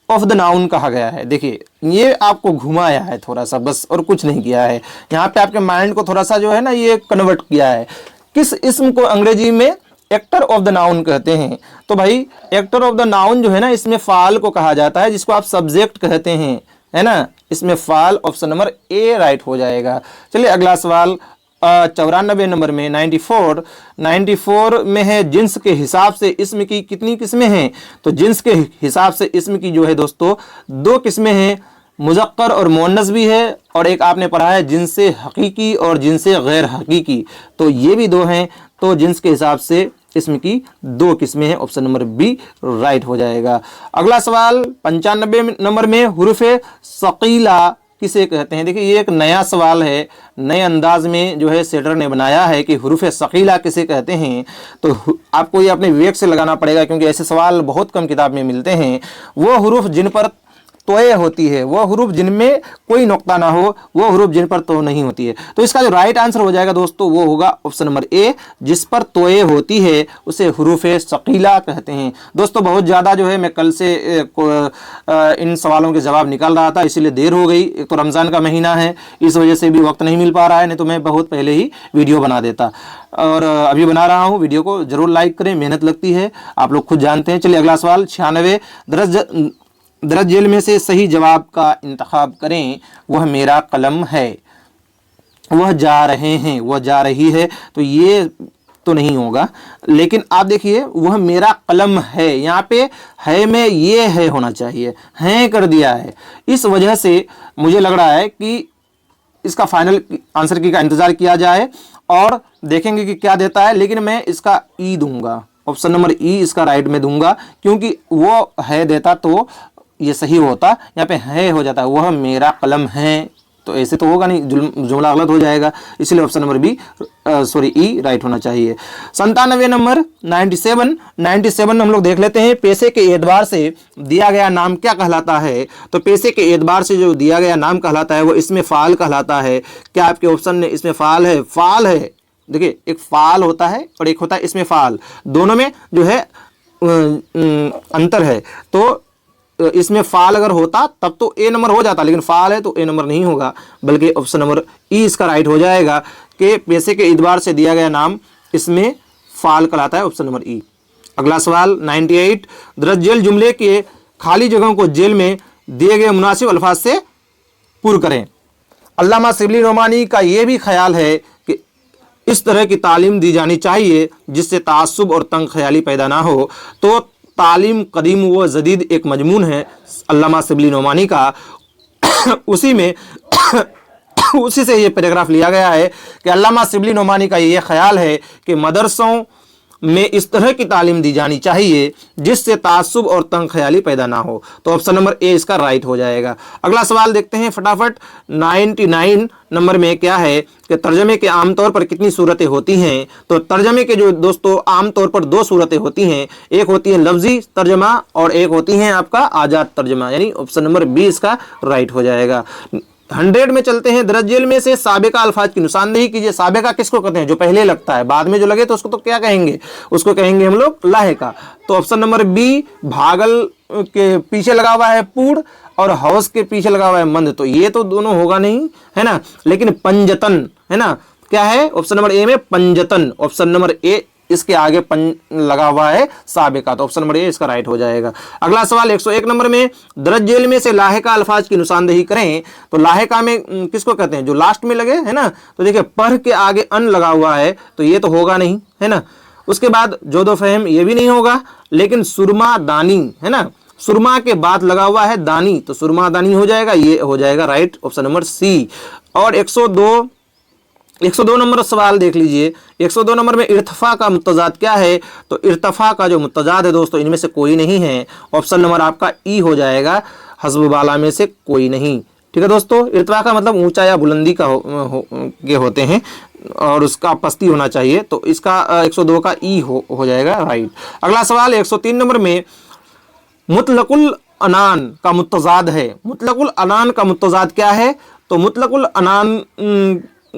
ऑफ द नाउन कहा गया है। देखिए ये आपको घुमाया है थोड़ा सा, बस और कुछ नहीं किया है। यहाँ पे आपके माइंड को थोड़ा सा जो है ना ये कन्वर्ट किया है। किस इस्म को अंग्रेजी में एक्टर ऑफ द नाउन कहते हैं। तो भाई एक्टर ऑफ द नाउन जो है ना इसमें फाल को कहा जाता है, जिसको आप सब्जेक्ट कहते हैं, है ना, इसमें फाल। ऑप्शन नंबर ए राइट हो जाएगा। चलिए अगला सवाल 94 नंबर में 94 में है, जिन्स के हिसाब से इस्म की कितनी किस्में हैं। तो जिन्स के हिसाब से इस्म की जो है दोस्तों 2 किस्में हैं, मुज़क्कर और मुअन्नस भी है, और एक आपने पढ़ा है जिनसे हकीकी और जिनसे गैर हकीकी, तो ये भी 2 हैं। तो जिन्स के हिसाब से इस्म की 2 किस्में हैं, ऑप्शन नंबर बी राइट हो जाएगा। अगला सवाल 95 नंबर में, हुरूफ़े सक़ीला किसे कहते हैं। देखिए ये एक नया सवाल है, नए अंदाज में जो है सेटर ने बनाया है कि हुरूफ़े सक़ीला किसे कहते हैं। तो आपको ये अपने विवेक से लगाना पड़ेगा, क्योंकि ऐसे सवाल बहुत कम किताब में मिलते हैं। वो हुरूफ जिन पर तोए होती है, वो हुरूफ जिनमें कोई नुक्ता ना हो, वो हुरूफ जिन पर तो नहीं होती है। तो इसका जो राइट आंसर हो जाएगा दोस्तों वो होगा ऑप्शन नंबर ए, जिस पर तोए होती है उसे हुरूफ़े सक़ीला कहते हैं। दोस्तों बहुत ज़्यादा जो है मैं कल से इन सवालों के जवाब निकाल रहा था, इसीलिए देर हो गई। एक तो रमज़ान का महीना है, इस वजह से भी वक्त नहीं मिल पा रहा है, नहीं तो मैं बहुत पहले ही वीडियो बना देता, और अभी बना रहा हूँ। वीडियो को ज़रूर लाइक करें, मेहनत लगती है, आप लोग खुद जानते हैं। चलिए अगला सवाल 96, दरज जेल में से सही जवाब का इंतखाब करें। वह मेरा कलम है, वह जा रहे हैं, वह जा रही है, तो ये तो नहीं होगा। लेकिन आप देखिए वह मेरा कलम है, यहाँ पे है में ये है होना चाहिए, हैं कर दिया है। इस वजह से मुझे लग रहा है कि इसका फाइनल आंसर की का इंतज़ार किया जाए और देखेंगे कि क्या देता है। लेकिन मैं इसका ई दूंगा, ऑप्शन नंबर ई इसका राइट में दूंगा, क्योंकि वो है देता तो ये सही होता, यहाँ पे है हो जाता है, वह मेरा कलम है, तो ऐसे तो होगा नहीं, जुमला गलत हो जाएगा, इसलिए ऑप्शन नंबर बी ई राइट होना चाहिए। 97 नंबर 97 हम लोग देख लेते हैं, पैसे के एतबार से दिया गया नाम क्या कहलाता है। तो पैसे के एतबार से जो दिया गया नाम कहलाता है वो इसमें फ़ाल कहलाता है। क्या आपके ऑप्शन में इसमें फ़ाल है? फ़ाल है। देखिए एक फ़ाल होता है और एक होता है इसमें फ़ाल, दोनों में जो है अंतर है। तो इसमें फ़ाल अगर होता तब तो ए नंबर हो जाता, लेकिन फ़ाल है तो ए नंबर नहीं होगा, बल्कि ऑप्शन नंबर ई इसका राइट हो जाएगा कि पैसे के एतबार से दिया गया नाम इसमें फ़ाल कहलाता है, ऑप्शन नंबर ई। अगला सवाल 98, दरज जेल जुमले के खाली जगहों को जेल में दिए गए मुनासिब अल्फाज से पूर्ण करें। अल्लामा शिबली नोमानी का ये भी ख्याल है कि इस तरह की तालीम दी जानी चाहिए जिससे तासुब और तंग ख्याली पैदा ना हो। तो तालीम कदीम व जदीद एक मजमून है अल्लामा शिबली नोमानी का, उसी में उसी से ये पैराग्राफ लिया गया है कि अल्लामा शिबली नोमानी का ये ख्याल है कि मदरसों में इस तरह की तालीम दी जानी चाहिए जिससे तासुब और तंग ख्याली पैदा ना हो। तो ऑप्शन नंबर ए इसका राइट हो जाएगा। अगला सवाल देखते हैं फटाफट। 99 नंबर में क्या है कि तर्जमे के आमतौर पर कितनी सूरतें होती हैं। तो तर्जमे के जो दोस्तों आमतौर पर 2 सूरतें होती हैं, एक होती है लफ्जी तर्जमा और एक होती है आपका आजाद तर्जमा, यानी ऑप्शन नंबर बी इसका राइट हो जाएगा। 100 में चलते हैं। दरज जेल में से साबिका अल्फाज की निशानदेही कीजिए। साबिका किसको कहते हैं? जो पहले लगता है, बाद में जो लगे तो उसको तो क्या कहेंगे? उसको कहेंगे हम लोग लाहिका। तो ऑप्शन नंबर बी, भागल के पीछे लगा हुआ है पूड़ और हौस के पीछे लगा हुआ है मंद, तो ये तो दोनों होगा नहीं, है ना। लेकिन पंजतन, है ना, क्या है ऑप्शन नंबर ए में? पंजतन। ऑप्शन नंबर ए इसके आगे पन लगा हुआ है साबिका, तो ऑप्शन नंबर ए इसका राइट हो जाएगा। अगला सवाल 101 नंबर में। दरज जेल में से लाहिका अल्फाज की निशानदेही करें। तो लाहिका में किसको कहते हैं? जो लास्ट में लगे, है ना। तो देखिए पर के आगे अन लगा हुआ है तो ये तो होगा नहीं, है ना। उसके बाद जोदो फहम, ये भी नहीं होगा। लेकिन सुरमा दानी, है ना, सुरमा के बाद लगा हुआ है दानी, तो सुरमा दानी हो जाएगा, ये हो जाएगा राइट, ऑप्शन नंबर सी। और 102 नंबर सवाल देख लीजिए। 102 नंबर में इर्तफा का मुतजाद क्या है? तो इर्तफा का जो मुतजाद है दोस्तों, इनमें से कोई नहीं है। ऑप्शन नंबर आपका ई हो जाएगा, हस्ब बाला में से कोई नहीं। ठीक है दोस्तों, इर्तफा का मतलब ऊंचा या बुलंदी का ये होते हैं और उसका पस्ती होना चाहिए, तो इसका 102 का ई हो जाएगा राइट। अगला सवाल 103 नंबर में। मुतलकुल अनान का मुतजाद है। मुतलकुल अनान का मुतजाद क्या है? तो मुतलकुल अनान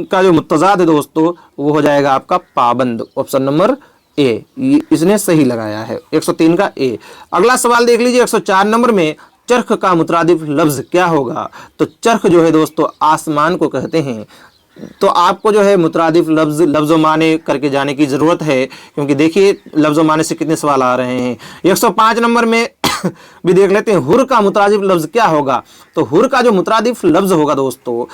का जो मुतजाद है दोस्तों वो हो जाएगा आपका पाबंद, ऑप्शन नंबर ए, इसने सही लगाया है 103 का ए। अगला सवाल देख लीजिए 104 नंबर में। चरख का मुतरादिफ लफ्ज क्या होगा? तो चरख जो है दोस्तों आसमान को कहते हैं। तो आपको जो है मुतरादिफ लफ्ज़ माने करके जाने की ज़रूरत है, क्योंकि देखिए लफ्ज़ माने से कितने सवाल आ रहे हैं। 105 नंबर में भी देख लेते हैं। हुर का मुतरादिफ लफ्ज़ क्या होगा? तो हुर का जो मुतरादिफ लफ्ज़ होगा दोस्तों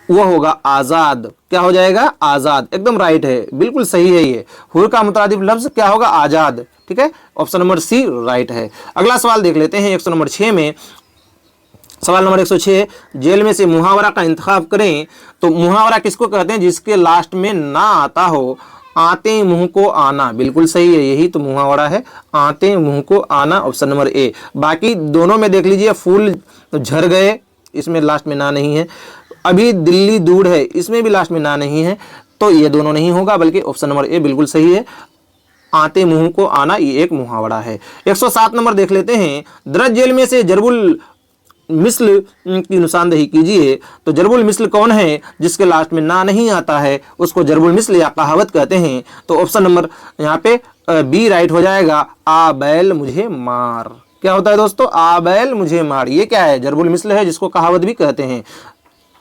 वो होगा आज़ाद। क्या हो जाएगा? आज़ाद। एकदम राइट है, बिल्कुल सही है ये। हुर का मुतरादिफ लफ्ज़ क्या होगा? आज़ाद। ठीक है, ऑप्शन नंबर सी राइट है। अगला सवाल देख लेते हैं 100 नंबर 6 में। सवाल नंबर 106। जेल में से मुहावरा का इंतखाब करें। तो मुहावरा किसको कहते हैं? जिसके लास्ट में ना आता हो। आते मुंह को आना, बिल्कुल सही है, यही तो मुहावरा है, आते मुंह को आना, ऑप्शन नंबर ए। बाकी दोनों में देख लीजिए, फूल झर गए, इसमें लास्ट में ना नहीं है। अभी दिल्ली दूर है, इसमें भी लास्ट में ना नहीं है, तो ये दोनों नहीं होगा, बल्कि ऑप्शन नंबर ए बिल्कुल सही है। आते मुंह को आना ये एक मुहावरा है। 107 नंबर देख लेते हैं। दरज जेल में से जरबुल मिस्ल की निशानदेही कीजिए। तो जरबुल मिस्ल कौन है? जिसके लास्ट में ना नहीं आता है उसको जरबुल मिस्ल या कहावत कहते हैं। तो ऑप्शन नंबर यहाँ पे बी राइट हो जाएगा, आ बैल मुझे मार। क्या होता है दोस्तों? आ बैल मुझे मार, ये क्या है? जरबुल मिस्ल है, जिसको कहावत भी कहते हैं।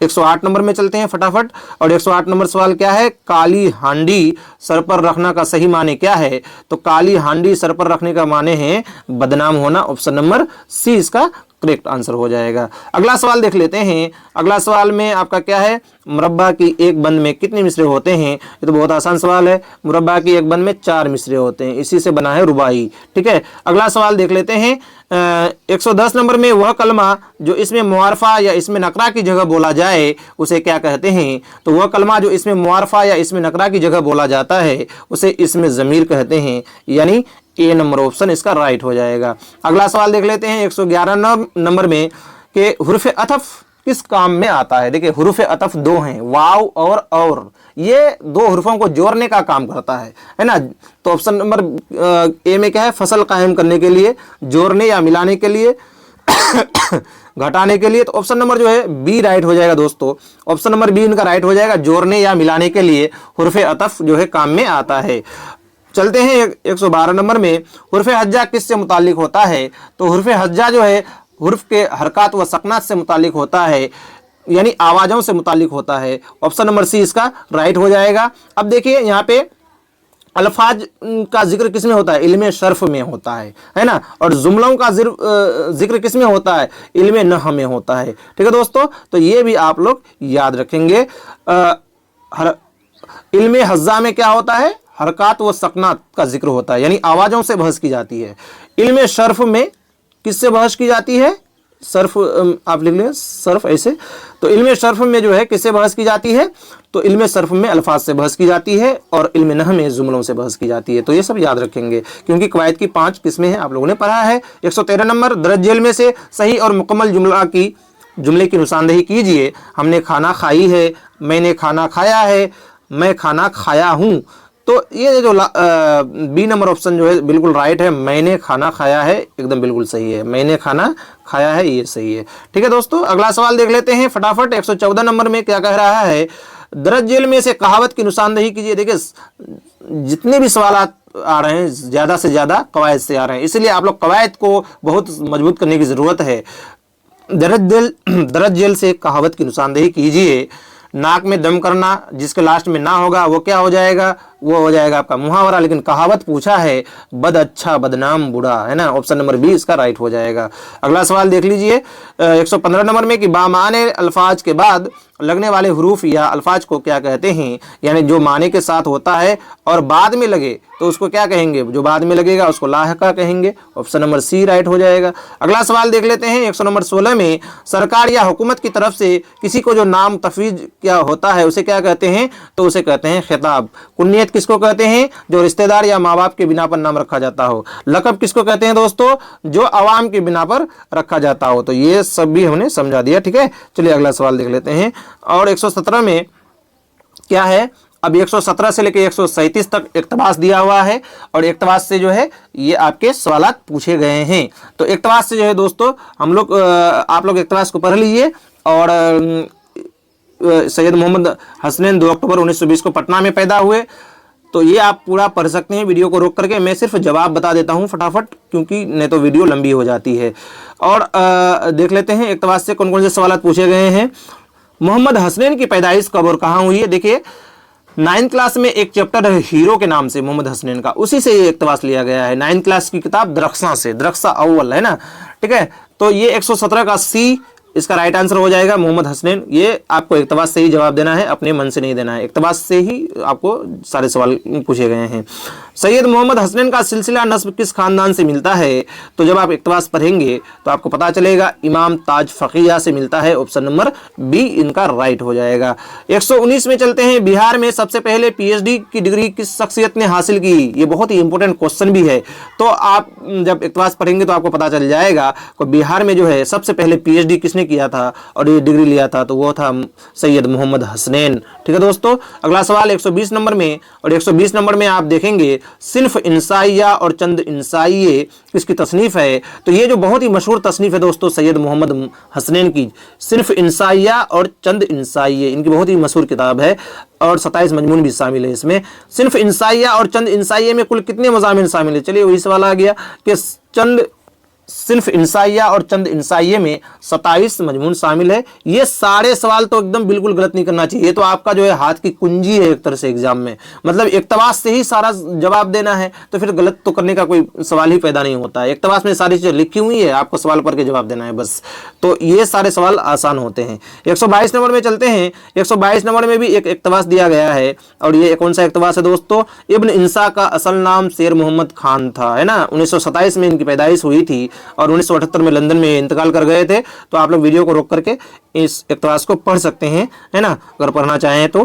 108 नंबर में चलते हैं फटाफट। और 108 नंबर सवाल क्या है? काली हांडी सर पर रखना का सही माने क्या है? तो काली हांडी सर पर रखने का माने है बदनाम होना, ऑप्शन नंबर सी इसका करेक्ट आंसर हो जाएगा। अगला सवाल देख लेते हैं। अगला सवाल में आपका क्या है? मुरब्बा की एक बंद में कितने मिसरे होते हैं? ये तो बहुत आसान सवाल है। मुरब्बा की एक बंद में 4 मिसरे होते हैं, इसी से बना है रुबाई। ठीक है, अगला सवाल देख लेते हैं। 110 नंबर में। वह कलमा जो इसमें मुआरफा या इसमें नकरा की जगह बोला जाए उसे क्या कहते हैं? तो वह कलमा जो इसमें मुआरफा या इसमें नकरा की जगह बोला जाता है उसे इसमें ज़मीर कहते हैं, यानी ए नंबर ऑप्शन इसका राइट हो जाएगा। अगला सवाल देख लेते हैं 111 नंबर में कि हुर्फ अतफ किस काम में आता है? देखिए हुर्फ अतफ 2 हैं, वाव और ये 2 हुर्फों को जोड़ने का काम करता है ना। तो ऑप्शन नंबर ए में क्या है? फसल कायम करने के लिए, जोड़ने या मिलाने के लिए, घटाने के लिए। तो ऑप्शन नंबर जो है बी राइट हो जाएगा दोस्तों। ऑप्शन नंबर बी इनका राइट हो जाएगा, जोड़ने या मिलाने के लिए हुर्फ अतफ जो है काम में आता है। चलते हैं 112 नंबर में। हुर्फ हज्जा किससे मुतालिक होता है? तो हुर्फ हज्जा जो है हुर्फ के हरकत व सकनात से मुतालिक होता है, यानी आवाज़ों से मुतालिक होता है। ऑप्शन नंबर सी इसका राइट हो जाएगा। अब देखिए यहाँ पे अल्फाज का जिक्र किस में होता है? इल्मे शर्फ में होता है ना। और जुमलों का जिक्र किस में होता है? इल्मे नह में होता है। ठीक है दोस्तों, तो ये भी आप लोग याद रखेंगे। इल्मे हज्जा में क्या होता है? हरकत व सकनात का जिक्र होता है, यानी आवाज़ों से बहस की जाती है। इल्मे शर्फ में किससे बहस की जाती है? सर्फ आप लिख लें सर्फ ऐसे। तो इल्म सर्फ में जो है किससे बहस की जाती है, तो इल्म सर्फ में अल्फाज से बहस की जाती है और इल्म नहव में जुमलों से बहस की जाती है। तो ये सब याद रखेंगे क्योंकि कवायद की 5 किस्में हैं, आप लोगों ने पढ़ा है। 113 नंबर, दरज जेल में से सही और मुकम्मल जुमले की निशानदेही कीजिए। हमने खाना खाई है, मैंने खाना खाया है, मैं खाना खाया हूँ। तो ये जो बी नंबर ऑप्शन जो है बिल्कुल राइट है, मैंने खाना खाया है एकदम बिल्कुल सही है, मैंने खाना खाया है ये सही है। ठीक है दोस्तों, अगला सवाल देख लेते हैं फटाफट। 114 नंबर में क्या कह रहा है, दरज जेल में से कहावत की निशानदेही कीजिए। देखिए जितने भी सवाल आ रहे हैं ज़्यादा से ज़्यादा कवायद से आ रहे हैं, इसलिए आप लोग कवायद को बहुत मजबूत करने की ज़रूरत है। दरज जेल से कहावत की निशानदेही कीजिए। नाक में दम करना जिसके लास्ट में ना होगा वो क्या हो जाएगा, वो हो जाएगा आपका मुहावरा। लेकिन कहावत पूछा है, बद अच्छा बदनाम बुरा, है ना, ऑप्शन नंबर बी इसका राइट हो जाएगा। अगला सवाल देख लीजिए 115 नंबर में कि बामाने अल्फाज के बाद लगने वाले हरूफ या अल्फाज को क्या कहते हैं, यानी जो माने के साथ होता है और बाद में लगे तो उसको क्या कहेंगे, जो बाद में लगेगा उसको लाहका कहेंगे, ऑप्शन नंबर सी राइट हो जाएगा। अगला सवाल देख लेते हैं 100 नंबर 16 में, सरकार या हुकूमत की तरफ से किसी को जो नाम तफवीज क्या होता है उसे क्या कहते हैं, तो उसे कहते हैं खिताब। कुन्नियत किसको कहते हैं, जो रिश्तेदार या माँ बाप के बिना पर नाम रखा जाता हो। लक़ब किसको कहते हैं दोस्तों, जो अवाम के बिना पर रखा जाता हो। तो ये सब भी हमने समझा दिया। ठीक है, चलिए अगला सवाल देख लेते हैं। और 117 में क्या है, अब 117 से लेकर 137 तक इक्तबास दिया हुआ है और इक्तबास से जो है ये आपके सवालात पूछे गए हैं। तो इक्तबास से जो है दोस्तों हम लोग आप लोग इक्तबास को पढ़ लीजिए। और सैयद मोहम्मद हसनैन 2 अक्टूबर 1920 को पटना में पैदा हुए। तो ये आप पूरा पढ़ सकते हैं वीडियो को रोक करके, मैं सिर्फ जवाब बता देता हूँ फटाफट क्योंकि नहीं तो वीडियो लंबी हो जाती है। और देख लेते हैं इक्तबास से कौन कौन से सवाल पूछे गए हैं। मोहम्मद हसनैन की पैदाइश कब और कहाँ हुई है। देखिए 9th क्लास में एक चैप्टर है हीरो के नाम से मोहम्मद हसनैन का, उसी से ये इक्तबास लिया गया है। 9th क्लास की किताब दरख्सा से, दरख्सा अव्वल है ना। ठीक है, तो ये 117 का सी इसका राइट आंसर हो जाएगा मोहम्मद हसनैन। ये आपको इक्तबास से ही जवाब देना है, अपने मन से नहीं देना है। इक्तबास से ही आपको सारे सवाल पूछे गए हैं। सैयद मोहम्मद हसनैन का सिलसिला नस्ब किस खानदान से मिलता है, तो जब आप इक्तबास पढ़ेंगे तो आपको पता चलेगा इमाम ताज फ़क़िया से मिलता है, ऑप्शन नंबर बी इनका राइट हो जाएगा। 119 में चलते हैं, बिहार में सबसे पहले PhD की डिग्री किस शख्सियत ने हासिल की। ये बहुत ही इंपॉर्टेंट क्वेश्चन भी है, तो आप जब इक्तबास पढ़ेंगे तो आपको पता चल जाएगा कि बिहार में जो है सबसे पहले PhD किसने किया था और ये डिग्री लिया था, तो वो था सैयद मोहम्मद हसनैन। ठीक है दोस्तों, अगला सवाल 120 नंबर में। और 120 नंबर में आप देखेंगे सिर्फ इंसाइया और चंद इंसाइये किसकी तसनीफ़ है। तो ये जो बहुत ही मशहूर तसनीफ़ है दोस्तों सैयद मोहम्मद हसनैन की, सिर्फ इंसाइया और चंद इंसाइये, इनकी बहुत ही मशहूर किताब है और 27 मजमून भी शामिल है इसमें। सिर्फ इंसाइया और चंद इंसाइये में कुल कितने मज़ामिन शामिल है, चलिए वही सवाल आ गया कि सिर्फ इंसाइया और चंद इंसाइये में 27 मजमून शामिल है। ये सारे सवाल तो एकदम बिल्कुल गलत नहीं करना चाहिए, ये तो आपका जो है हाथ की कुंजी है एक तरह से एग्जाम में, मतलब इक्तबास से ही सारा जवाब देना है, तो फिर गलत तो करने का कोई सवाल ही पैदा नहीं होता है। इक्तबास में सारी चीज़ें लिखी हुई है, आपको सवाल पढ़ के जवाब देना है बस, तो ये सारे सवाल आसान होते हैं। 122 नंबर में चलते हैं। 122 नंबर में भी एक इक्तबास दिया गया है और ये कौन सा इक्तबास है दोस्तों, इब्न इंसा का असल नाम शेर मोहम्मद खान था, है ना। 1927 में इनकी पैदाइश हुई थी और 1978 में लंदन में इंतकाल कर गए थे। तो आप लोग वीडियो को रोक करके इस इक्तबास को पढ़ सकते हैं, है ना, अगर पढ़ना चाहें तो।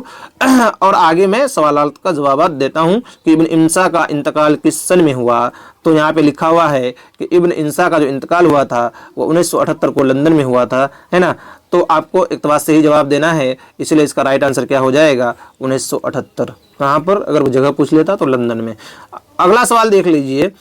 और आगे मैं सवालात का जवाब देता हूं कि इब्न इंसा का इंतकाल किस सन में हुआ। तो यहाँ पे लिखा हुआ है कि इब्न इंसा का जो इंतकाल हुआ था वो 1978 को लंदन में हुआ था, है ना। तो आपको इक्तबास से ही जवाब देना है, इसलिए इसका राइट आंसर क्या हो जाएगा 1978। कहाँ पर, अगर वो जगह पूछ लेता तो लंदन में। अगला सवाल देख लीजिए,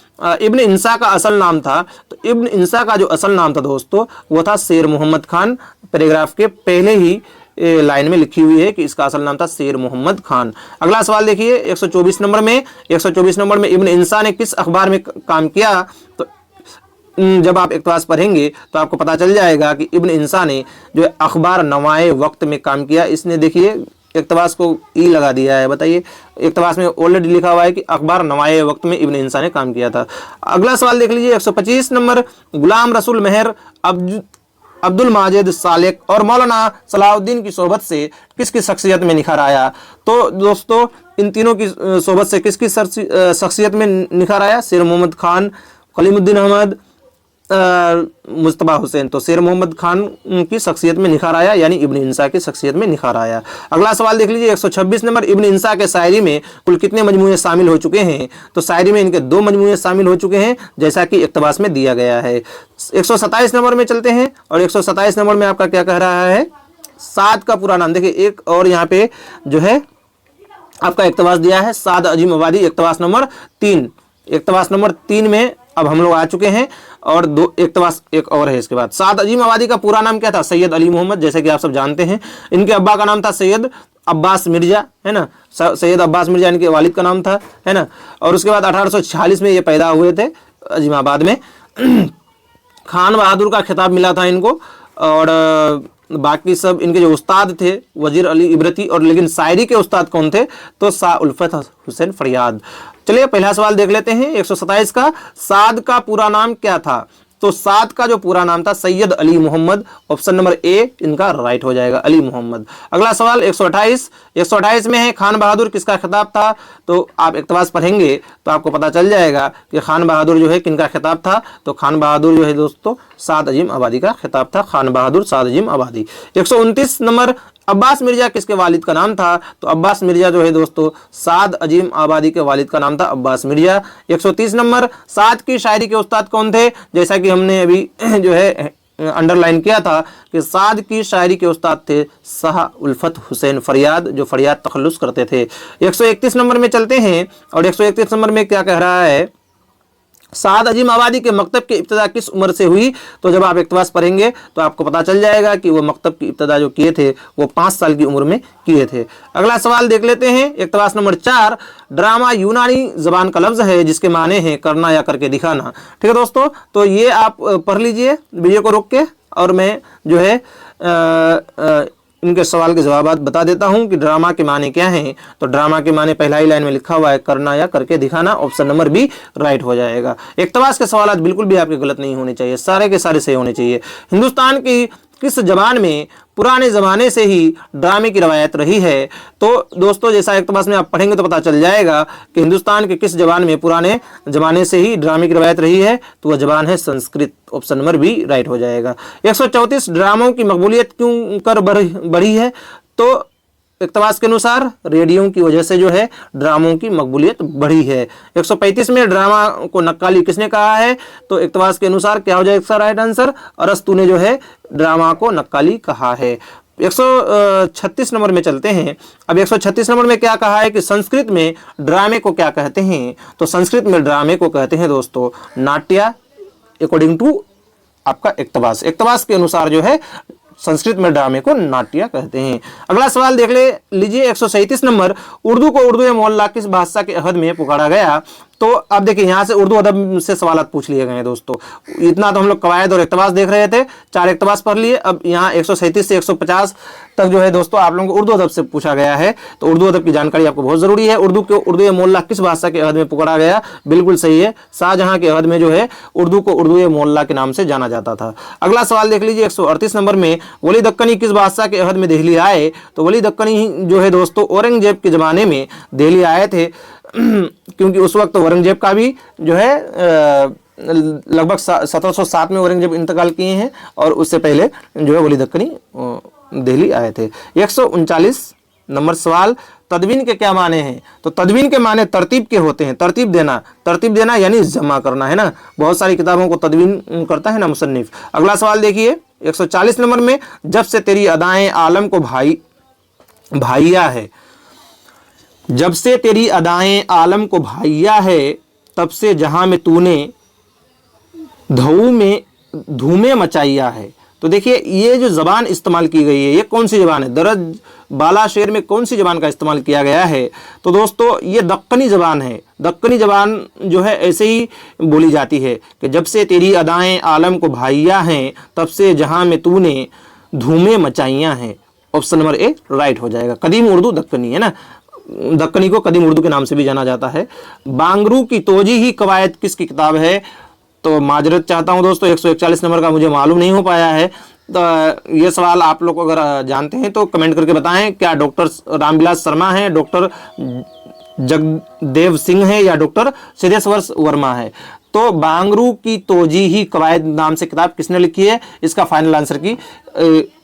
इब्न इंसा का असल नाम था, तो इब्न इंसा का जो असल नाम था दोस्तों वो था शेर मोहम्मद खान। पैराग्राफ के पहले ही लाइन में लिखी हुई है कि इसका असल नाम था शेर मोहम्मद खान। अगला सवाल देखिए 124 नंबर में। 124 नंबर में इब्न इंसा ने किस अखबार में काम किया, तो जब आप इक्तबास पढ़ेंगे तो आपको पता चल जाएगा कि इब्न इंसा ने जो अखबार नवाए वक्त में काम किया। इसने देखिए इक्तबास को ई लगा दिया है, बताइए इक्तबास में ऑलरेडी लिखा हुआ है कि अखबार नवाए वक्त में इब्न इंसा ने काम किया था। अगला सवाल देख लीजिए 125 नंबर, गुलाम रसूल मेहर अब्दुल माजिद सालेक और मौलाना सलाहुद्दीन की सोहबत से किसकी शख्सियत में निखार आया। तो दोस्तों इन तीनों की सोहबत से किसकी शख्सियत में निखार आया, शेर मोहम्मद खान, कलीमुद्दीन अहमद, मुस्तबा हुसैन, तो शेर मोहम्मद खान की शख्सियत में निखार आया, यानी इब्न इंसा की शख्सियत में निखार आया। अगला सवाल देख लीजिए 126 नंबर, इब्न इंसा के शायरी में कुल कितने मजमूए शामिल हो चुके हैं? तो शायरी में इनके 2 मजमूए शामिल हो चुके हैं, जैसा कि इक़्तिबास में दिया गया है। 127 नंबर में चलते हैं, और 127 नंबर में आपका क्या कह रहा है? साद का पूरा नाम। देखिए एक और यहाँ पे जो है आपका इक़्तिबास दिया है, साद अजीम आबादी, इक़्तिबास नंबर 3। इक़्तिबास नंबर 3 में अब हम लोग आ चुके हैं, और 2 इक़्तिबास एक और है इसके बाद। साद अजीम आबादी का पूरा नाम क्या था? सैयद अली मोहम्मद, जैसे कि आप सब जानते हैं। इनके अब्बा का नाम था सैयद अब्बास मिर्जा, है ना, सैयद अब्बास मिर्जा इनके वालिद का नाम था, है ना। और उसके बाद 1846 में ये पैदा हुए थे अजीमाबाद में। खान बहादुर का खिताब मिला था इनको, और बाकी सब इनके जो उस्ताद थे वजीर अली इबरती, और लेकिन शायरी के उस्ताद कौन थे? तो शाह उल्फत हुसैन फरियाद। चलिए पहला सवाल देख लेते हैं 127 का। साद का पूरा नाम क्या था? तो साद का जो पूरा नाम था Syed Ali Mohammad, option number A इनका राइट हो जाएगा, अली मोहम्मद। अगला सवाल 128 में है खान बहादुर किसका खिताब था? तो आप इक़्तिबास पढ़ेंगे तो आपको पता चल जाएगा कि खान बहादुर जो है किनका खिताब था। तो खान बहादुर जो है दोस्तों साद अजीम आबादी का खिताब था, खान बहादुर साद अजीम आबादी। 129 नंबर, अब्बास मिर्जा किसके वालिद का नाम था? तो अब्बास मिर्जा जो है दोस्तों साद अजीम आबादी के वालिद का नाम था अब्बास मिर्जा। 130 नंबर, साद की शायरी के उस्ताद कौन थे? जैसा कि हमने अभी जो है अंडरलाइन किया था कि साद की शायरी के उस्ताद थे शाह उल्फत हुसैन फरियाद, जो फरियाद तखल्लुस करते थे। 131 नंबर में चलते हैं, और 131 नंबर में क्या कह रहा है? साद अजीम आबादी के मकतब की इब्तिदा किस उम्र से हुई? तो जब आप इक़्तिबास पढ़ेंगे तो आपको पता चल जाएगा कि वो मकतब की इब्तिदा जो किए थे वो 5 साल की उम्र में किए थे। अगला सवाल देख लेते हैं इक़्तिबास नंबर 4। ड्रामा यूनानी ज़बान का लफ्ज़ है जिसके माने हैं करना या करके दिखाना। ठीक है दोस्तों, तो ये आप पढ़ लीजिए वीडियो को रोक के, और मैं जो है इनके सवाल के जवाब बता देता हूं कि ड्रामा के माने क्या हैं। तो ड्रामा के माने पहला ही लाइन में लिखा हुआ है करना या करके दिखाना, ऑप्शन नंबर बी राइट हो जाएगा। इक़्तिबास के सवाल बिल्कुल भी आपके गलत नहीं होने चाहिए, सारे के सारे सही होने चाहिए। हिंदुस्तान की किस जबान में पुराने ज़माने से ही ड्रामे की रवायत रही है? तो दोस्तों जैसा इक़्तिबास में आप पढ़ेंगे तो पता चल जाएगा कि हिंदुस्तान के किस जबान में पुराने ज़माने से ही ड्रामे की रवायत रही है। तो वह जबान है Sanskrit, option number B right हो जाएगा। 134 ड्रामों की मकबूलियत क्यों कर बढ़ी है? तो इक़्तिबास के अनुसार रेडियो की वजह से जो है ड्रामों की मकबूलियत बढ़ी है। 135 में ड्रामा को नक्काली किसने कहा है? तो इक़्तिबास के अनुसार क्या हो जाएगा इसका राइट आंसर? अरस्तू ने जो है ड्रामा को नक्काली कहा है। 136 नंबर में चलते हैं। अब 136 नंबर में क्या कहा है कि संस्कृत में ड्रामे को क्या कहते हैं? तो संस्कृत में ड्रामे को कहते हैं दोस्तों नाट्य, अकॉर्डिंग टू आपका इक़्तिबास के अनुसार जो है संस्कृत में ड्रामे को नाट्य कहते हैं। अगला सवाल देख लीजिए 137 नंबर, उर्दू को उर्दू मोहल्ला किस बादशाह के अहद में पुकारा गया? तो अब देखिए यहाँ से उर्दू अदब से सवाल पूछ लिए गए हैं दोस्तों। इतना तो हम लोग कवायद और इक़्तिबास देख रहे थे, 4 इक़्तिबास पढ़ लिए। अब यहाँ 137 से 150 तक जो है दोस्तों आप लोगों को उर्दू अदब से पूछा गया है। तो उर्दू अदब की जानकारी आपको बहुत ज़रूरी है। उर्दू मोहल्ला किस बादशाह के अहद में पुकारा गया? बिल्कुल सही है, शाहजहाँ के अहद में जो है उर्दू को उर्दू मोहल्ला के नाम से जाना जाता था। अगला सवाल देख लीजिए 138 नंबर में, वली दक्कनी किस बादशाह के अहद में दिल्ली आए? तो वली दक्कनी जो है दोस्तों औरंगजेब के ज़माने में दिल्ली आए थे, क्योंकि उस वक्त औरंगजेब का भी जो है लगभग 1707 में औरंगजेब इंतकाल किए हैं, और उससे पहले जो है वली दक्कनी दिल्ली आए थे। 139 नंबर सवाल, तदवीन के क्या माने हैं? तो तदवीन के माने तरतीब के होते हैं। तरतीब देना यानी जमा करना, है ना। बहुत सारी किताबों को तदवीन करता है ना मुसन्निफ। अगला सवाल देखिए 140 नंबर में, जब से तेरी अदाएं आलम को भाइया है, जब से तेरी अदाएं आलम को भाइया है, तब से जहां में तूने धूमें मचाइया है। तो देखिए ये जो ज़बान इस्तेमाल की गई है ये कौन सी ज़बान है? दरज बाला शेर में कौन सी ज़बान का इस्तेमाल किया गया है? तो दोस्तों ये दक्कनी ज़बान है। दक्कनी ज़बान जो है ऐसे ही बोली जाती है कि जब से तेरी अदाएं आलम को भाइया हैं, तब से जहां में तूने धूमें मचाइया हैं, ऑप्शन नंबर ए राइट हो जाएगा। कदीम उर्दू दक्कनी, है ना। दक्कनी को कदीम उर्दू के नाम से भी जाना जाता है। बांगरू की तोजी ही कवायद किसकी किताब है? तो माजरत चाहता हूं दोस्तों 141 नंबर का मुझे मालूम नहीं हो पाया है। तो ये सवाल आप लोग अगर जानते हैं तो कमेंट करके बताएं। क्या डॉक्टर रामविलास शर्मा है, डॉक्टर जगदेव सिंह है, या डॉक्टर सिद्धेश्वर वर्मा है? तो तो बांगरू की तोजीही कवायद नाम से किताब किसने लिखी है? इसका फाइनल आंसर की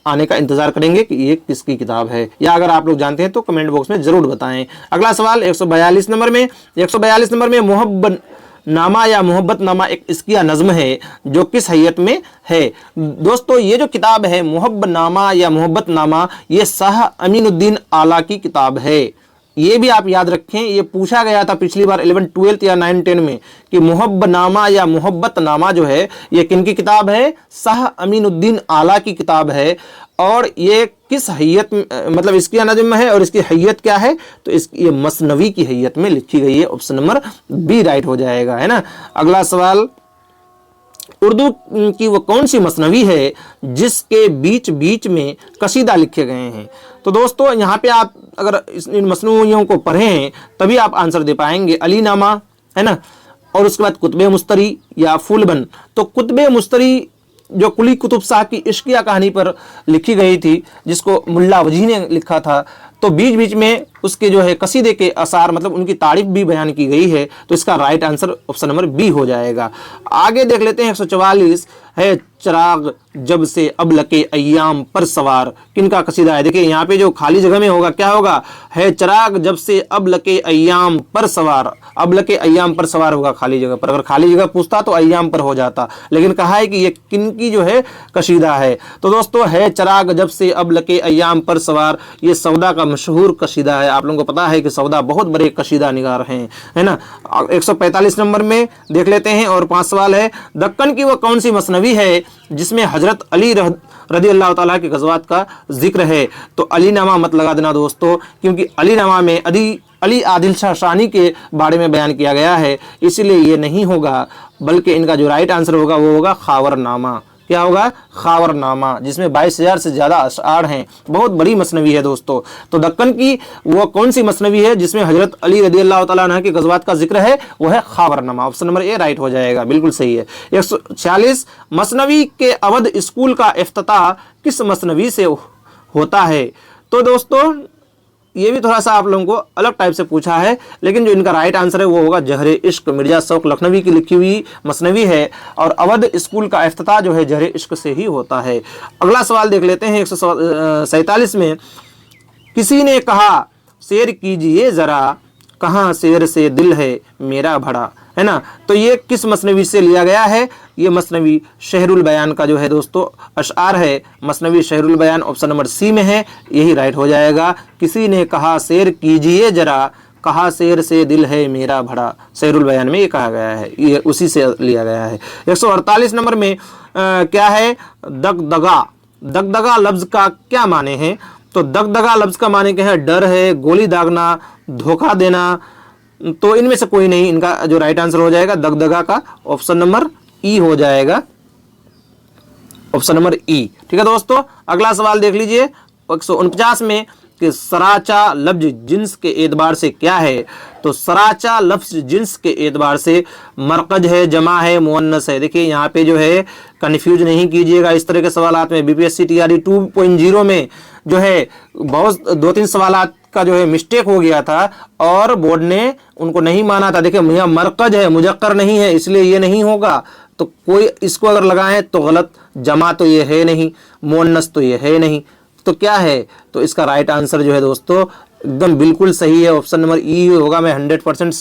आने का इंतजार करेंगे कि ये किसकी किताब है, या अगर आप लोग जानते हैं तो कमेंट बॉक्स में जरूर बताएं। अगला सवाल 142 नंबर में, 142 नंबर में मोहब्बत नामा या मोहब्बत नामा एक इश्किया नज़्म है जो किस हैयत में है? दोस्तों ये जो किताब है मोहब्बत नामा या मोहब्बत नामा, ये शाह अमीनुद्दीन आला की किताब है। ये भी आप याद रखें, ये पूछा गया था पिछली बार 11th 12th या 9th 10 में कि मोहब्बनामा या मोहब्बत नामा जो है ये किनकी किताब है? शाह अमीनुद्दीन आला की किताब है। और ये किस हैयत मतलब इसकी नज़्म है और इसकी हैयत क्या है? तो ये मसनवी की हैयत में लिखी गई है। ऑप्शन नंबर बी राइट हो जाएगा, है ना। अगला सवाल, उर्दू की वो कौन सी मसनवी है जिसके बीच बीच में कसीदा लिखे गए हैं? तो दोस्तों यहाँ पे आप अगर इन मसनवियों को पढ़ें तभी आप आंसर दे पाएंगे। अली नामा, है ना, और उसके बाद कुतबे मुस्तरी या फूलबन। तो कुतबे मुस्तरी जो कुली कुतुब शाह की इश्किया कहानी पर लिखी गई थी, जिसको मुल्ला वजी ने लिखा था, तो बीच बीच में उसके जो है कसीदे के असार मतलब उनकी तारीफ भी बयान की गई है। तो इसका right answer option number B हो जाएगा। आगे देख लेते हैं 144 है, चिराग जब से अब लके अय्याम पर सवार, किनका कसीदा है? देखिए यहाँ पे जो खाली जगह में होगा क्या होगा? है चिराग जब से अब लके अय्याम पर सवार। अब लके अय्याम पर सवार होगा खाली जगह पर। अगर खाली जगह पूछता तो अय्याम पर हो जाता, लेकिन कहा है कि ये किनकी जो है कसीदा है। तो दोस्तों है चिराग जब से अब लके अय्याम पर सवार, ये सौदा का मशहूर कसीदा है। आप लोगों को पता है कि सौदा बहुत बड़े कसीदा निगार हैं, है ना। 145 नंबर में देख लेते हैं और 5 सवाल है, दक्कन की वो कौन सी मसनवी है जिसमें हजरत अली रदी अल्लाह ताला के गज़वात का जिक्र है? तो अली नामा मत लगा देना दोस्तों, क्योंकि अली नामा में अली आदिल शाह शानी के बारे में बयान किया गया है, इसलिए ये नहीं होगा। बल्कि इनका जो राइट आंसर होगा वो होगा खावरनामा। क्या होगा? खावरनामा, जिसमें 22,000 से ज़्यादा अशआर हैं। बहुत बड़ी मसनवी है दोस्तों। तो दक्कन की वो कौन सी मसनवी है जिसमें हजरत अली रदी अल्लाह तआला अन्हु के गज़वात का जिक्र है? वो है खावरनामा। ऑप्शन नंबर ए राइट हो जाएगा, बिल्कुल सही है। 146 मसनवी के अवध स्कूल का इफ्तिताह किस मसनवी से होता है? तो दोस्तों ये भी थोड़ा सा आप लोगों को अलग टाइप से पूछा है, लेकिन जो इनका राइट आंसर है वो होगा जहरे इश्क। मिर्जा शौक लखनवी की लिखी हुई मसनवी है और अवध स्कूल का इफ्तिताह जो है जहरे इश्क से ही होता है। अगला सवाल देख लेते हैं 147 में, किसी ने कहा शेर कीजिए ज़रा, कहाँ शेर से दिल है मेरा भरा, है ना। तो ये किस मसनवी से लिया गया है? ये मसनवी शहरुल बयान का जो है दोस्तों अशआर है। मसनवी शहरुल बयान ऑप्शन नंबर सी में है, यही राइट हो जाएगा। किसी ने कहा शेर कीजिए जरा, कहा शेर से दिल है मेरा भरा, शहरुल बयान में ये कहा गया है, ये उसी से लिया गया है। 148 नंबर में क्या है? दगदगा। दगदगा लफ्ज़ का क्या माने हैं? तो दगदगा लफ्ज़ का माने क्या है? डर है, गोली दागना, धोखा देना। तो इनमें से कोई नहीं, इनका जो राइट आंसर हो जाएगा दगदगा का ऑप्शन नंबर ई हो जाएगा, ऑप्शन नंबर ई। ठीक है दोस्तों, अगला सवाल देख लीजिए 149 में कि सराचा लफ्ज जिन्स के एतबार से क्या है? तो सराचा लफ्ज जिन्स के एतबार से मरकज है, जमा है, मुअन्नस है। देखिए यहाँ पे जो है कन्फ्यूज नहीं कीजिएगा इस तरह के सवालात में। बीपीएससी टीआरई 2.0 में जो है बहुत 2-3 सवालात का जो है मिस्टेक हो गया था और बोर्ड ने उनको नहीं माना था। देखिए यहाँ मरकज है, मुजक्कर नहीं है, इसलिए ये नहीं होगा। तो कोई इसको अगर लगाएं तो गलत, जमा तो ये है नहीं, मुअन्नस तो ये है नहीं, तो क्या है? तो इसका राइट आंसर जो है दोस्तों एकदम बिल्कुल सही है, ऑप्शन नंबर ई होगा। मैं 100%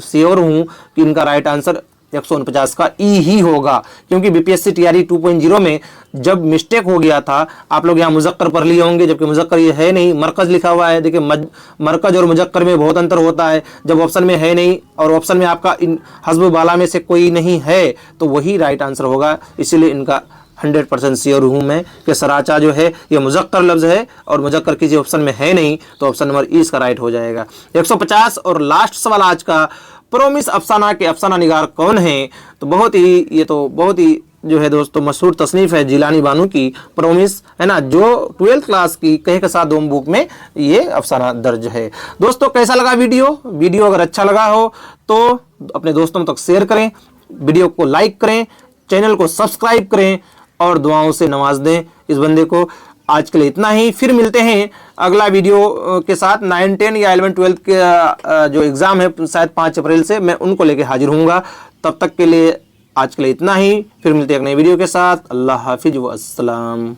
श्योर हूँ कि इनका राइट आंसर 149 का ई ही होगा, क्योंकि बीपीएससी टीआरई 2.0 में जब मिस्टेक हो गया था, आप लोग यहाँ मुजक्कर पढ़ लिए होंगे, जबकि मुजक्कर ये है नहीं, मरकज लिखा हुआ है। देखिए मरकज और मुजक्कर में बहुत अंतर होता है। जब ऑप्शन में है नहीं और ऑप्शन में आपका इन हस्ब बाला में से कोई नहीं है तो वही राइट आंसर होगा। इसीलिए इनका 100% श्योर हूँ मैं कि सराचा जो है ये मुजक्कर लफ्ज़ है और मुजक्कर किसी ऑप्शन में है नहीं, तो ऑप्शन नंबर ई इसका राइट हो जाएगा। 150 और लास्ट सवाल आज का, प्रोमिस अफसाना के अफसाना निगार कौन है? तो बहुत ही जो है दोस्तों मशहूर तसनीफ़ है जिलानी बानू की प्रोमिस, है ना, जो 12th क्लास की कहे के साथ दोम बुक में ये अफसाना दर्ज है। दोस्तों कैसा लगा वीडियो अगर अच्छा लगा हो तो अपने दोस्तों तक शेयर करें, वीडियो को लाइक करें, चैनल को सब्सक्राइब करें और दुआओं से नवाज दें इस बंदे को। आज के लिए इतना ही। फिर मिलते हैं अगला वीडियो के साथ। 9, 10 या 11, 12 के जो एग्ज़ाम है शायद 5 अप्रैल से, मैं उनको लेके हाजिर होऊंगा। तब तक के लिए आज के लिए इतना ही। फिर मिलते हैं एक नई वीडियो के साथ। अल्लाह हाफिज व अस्सलाम।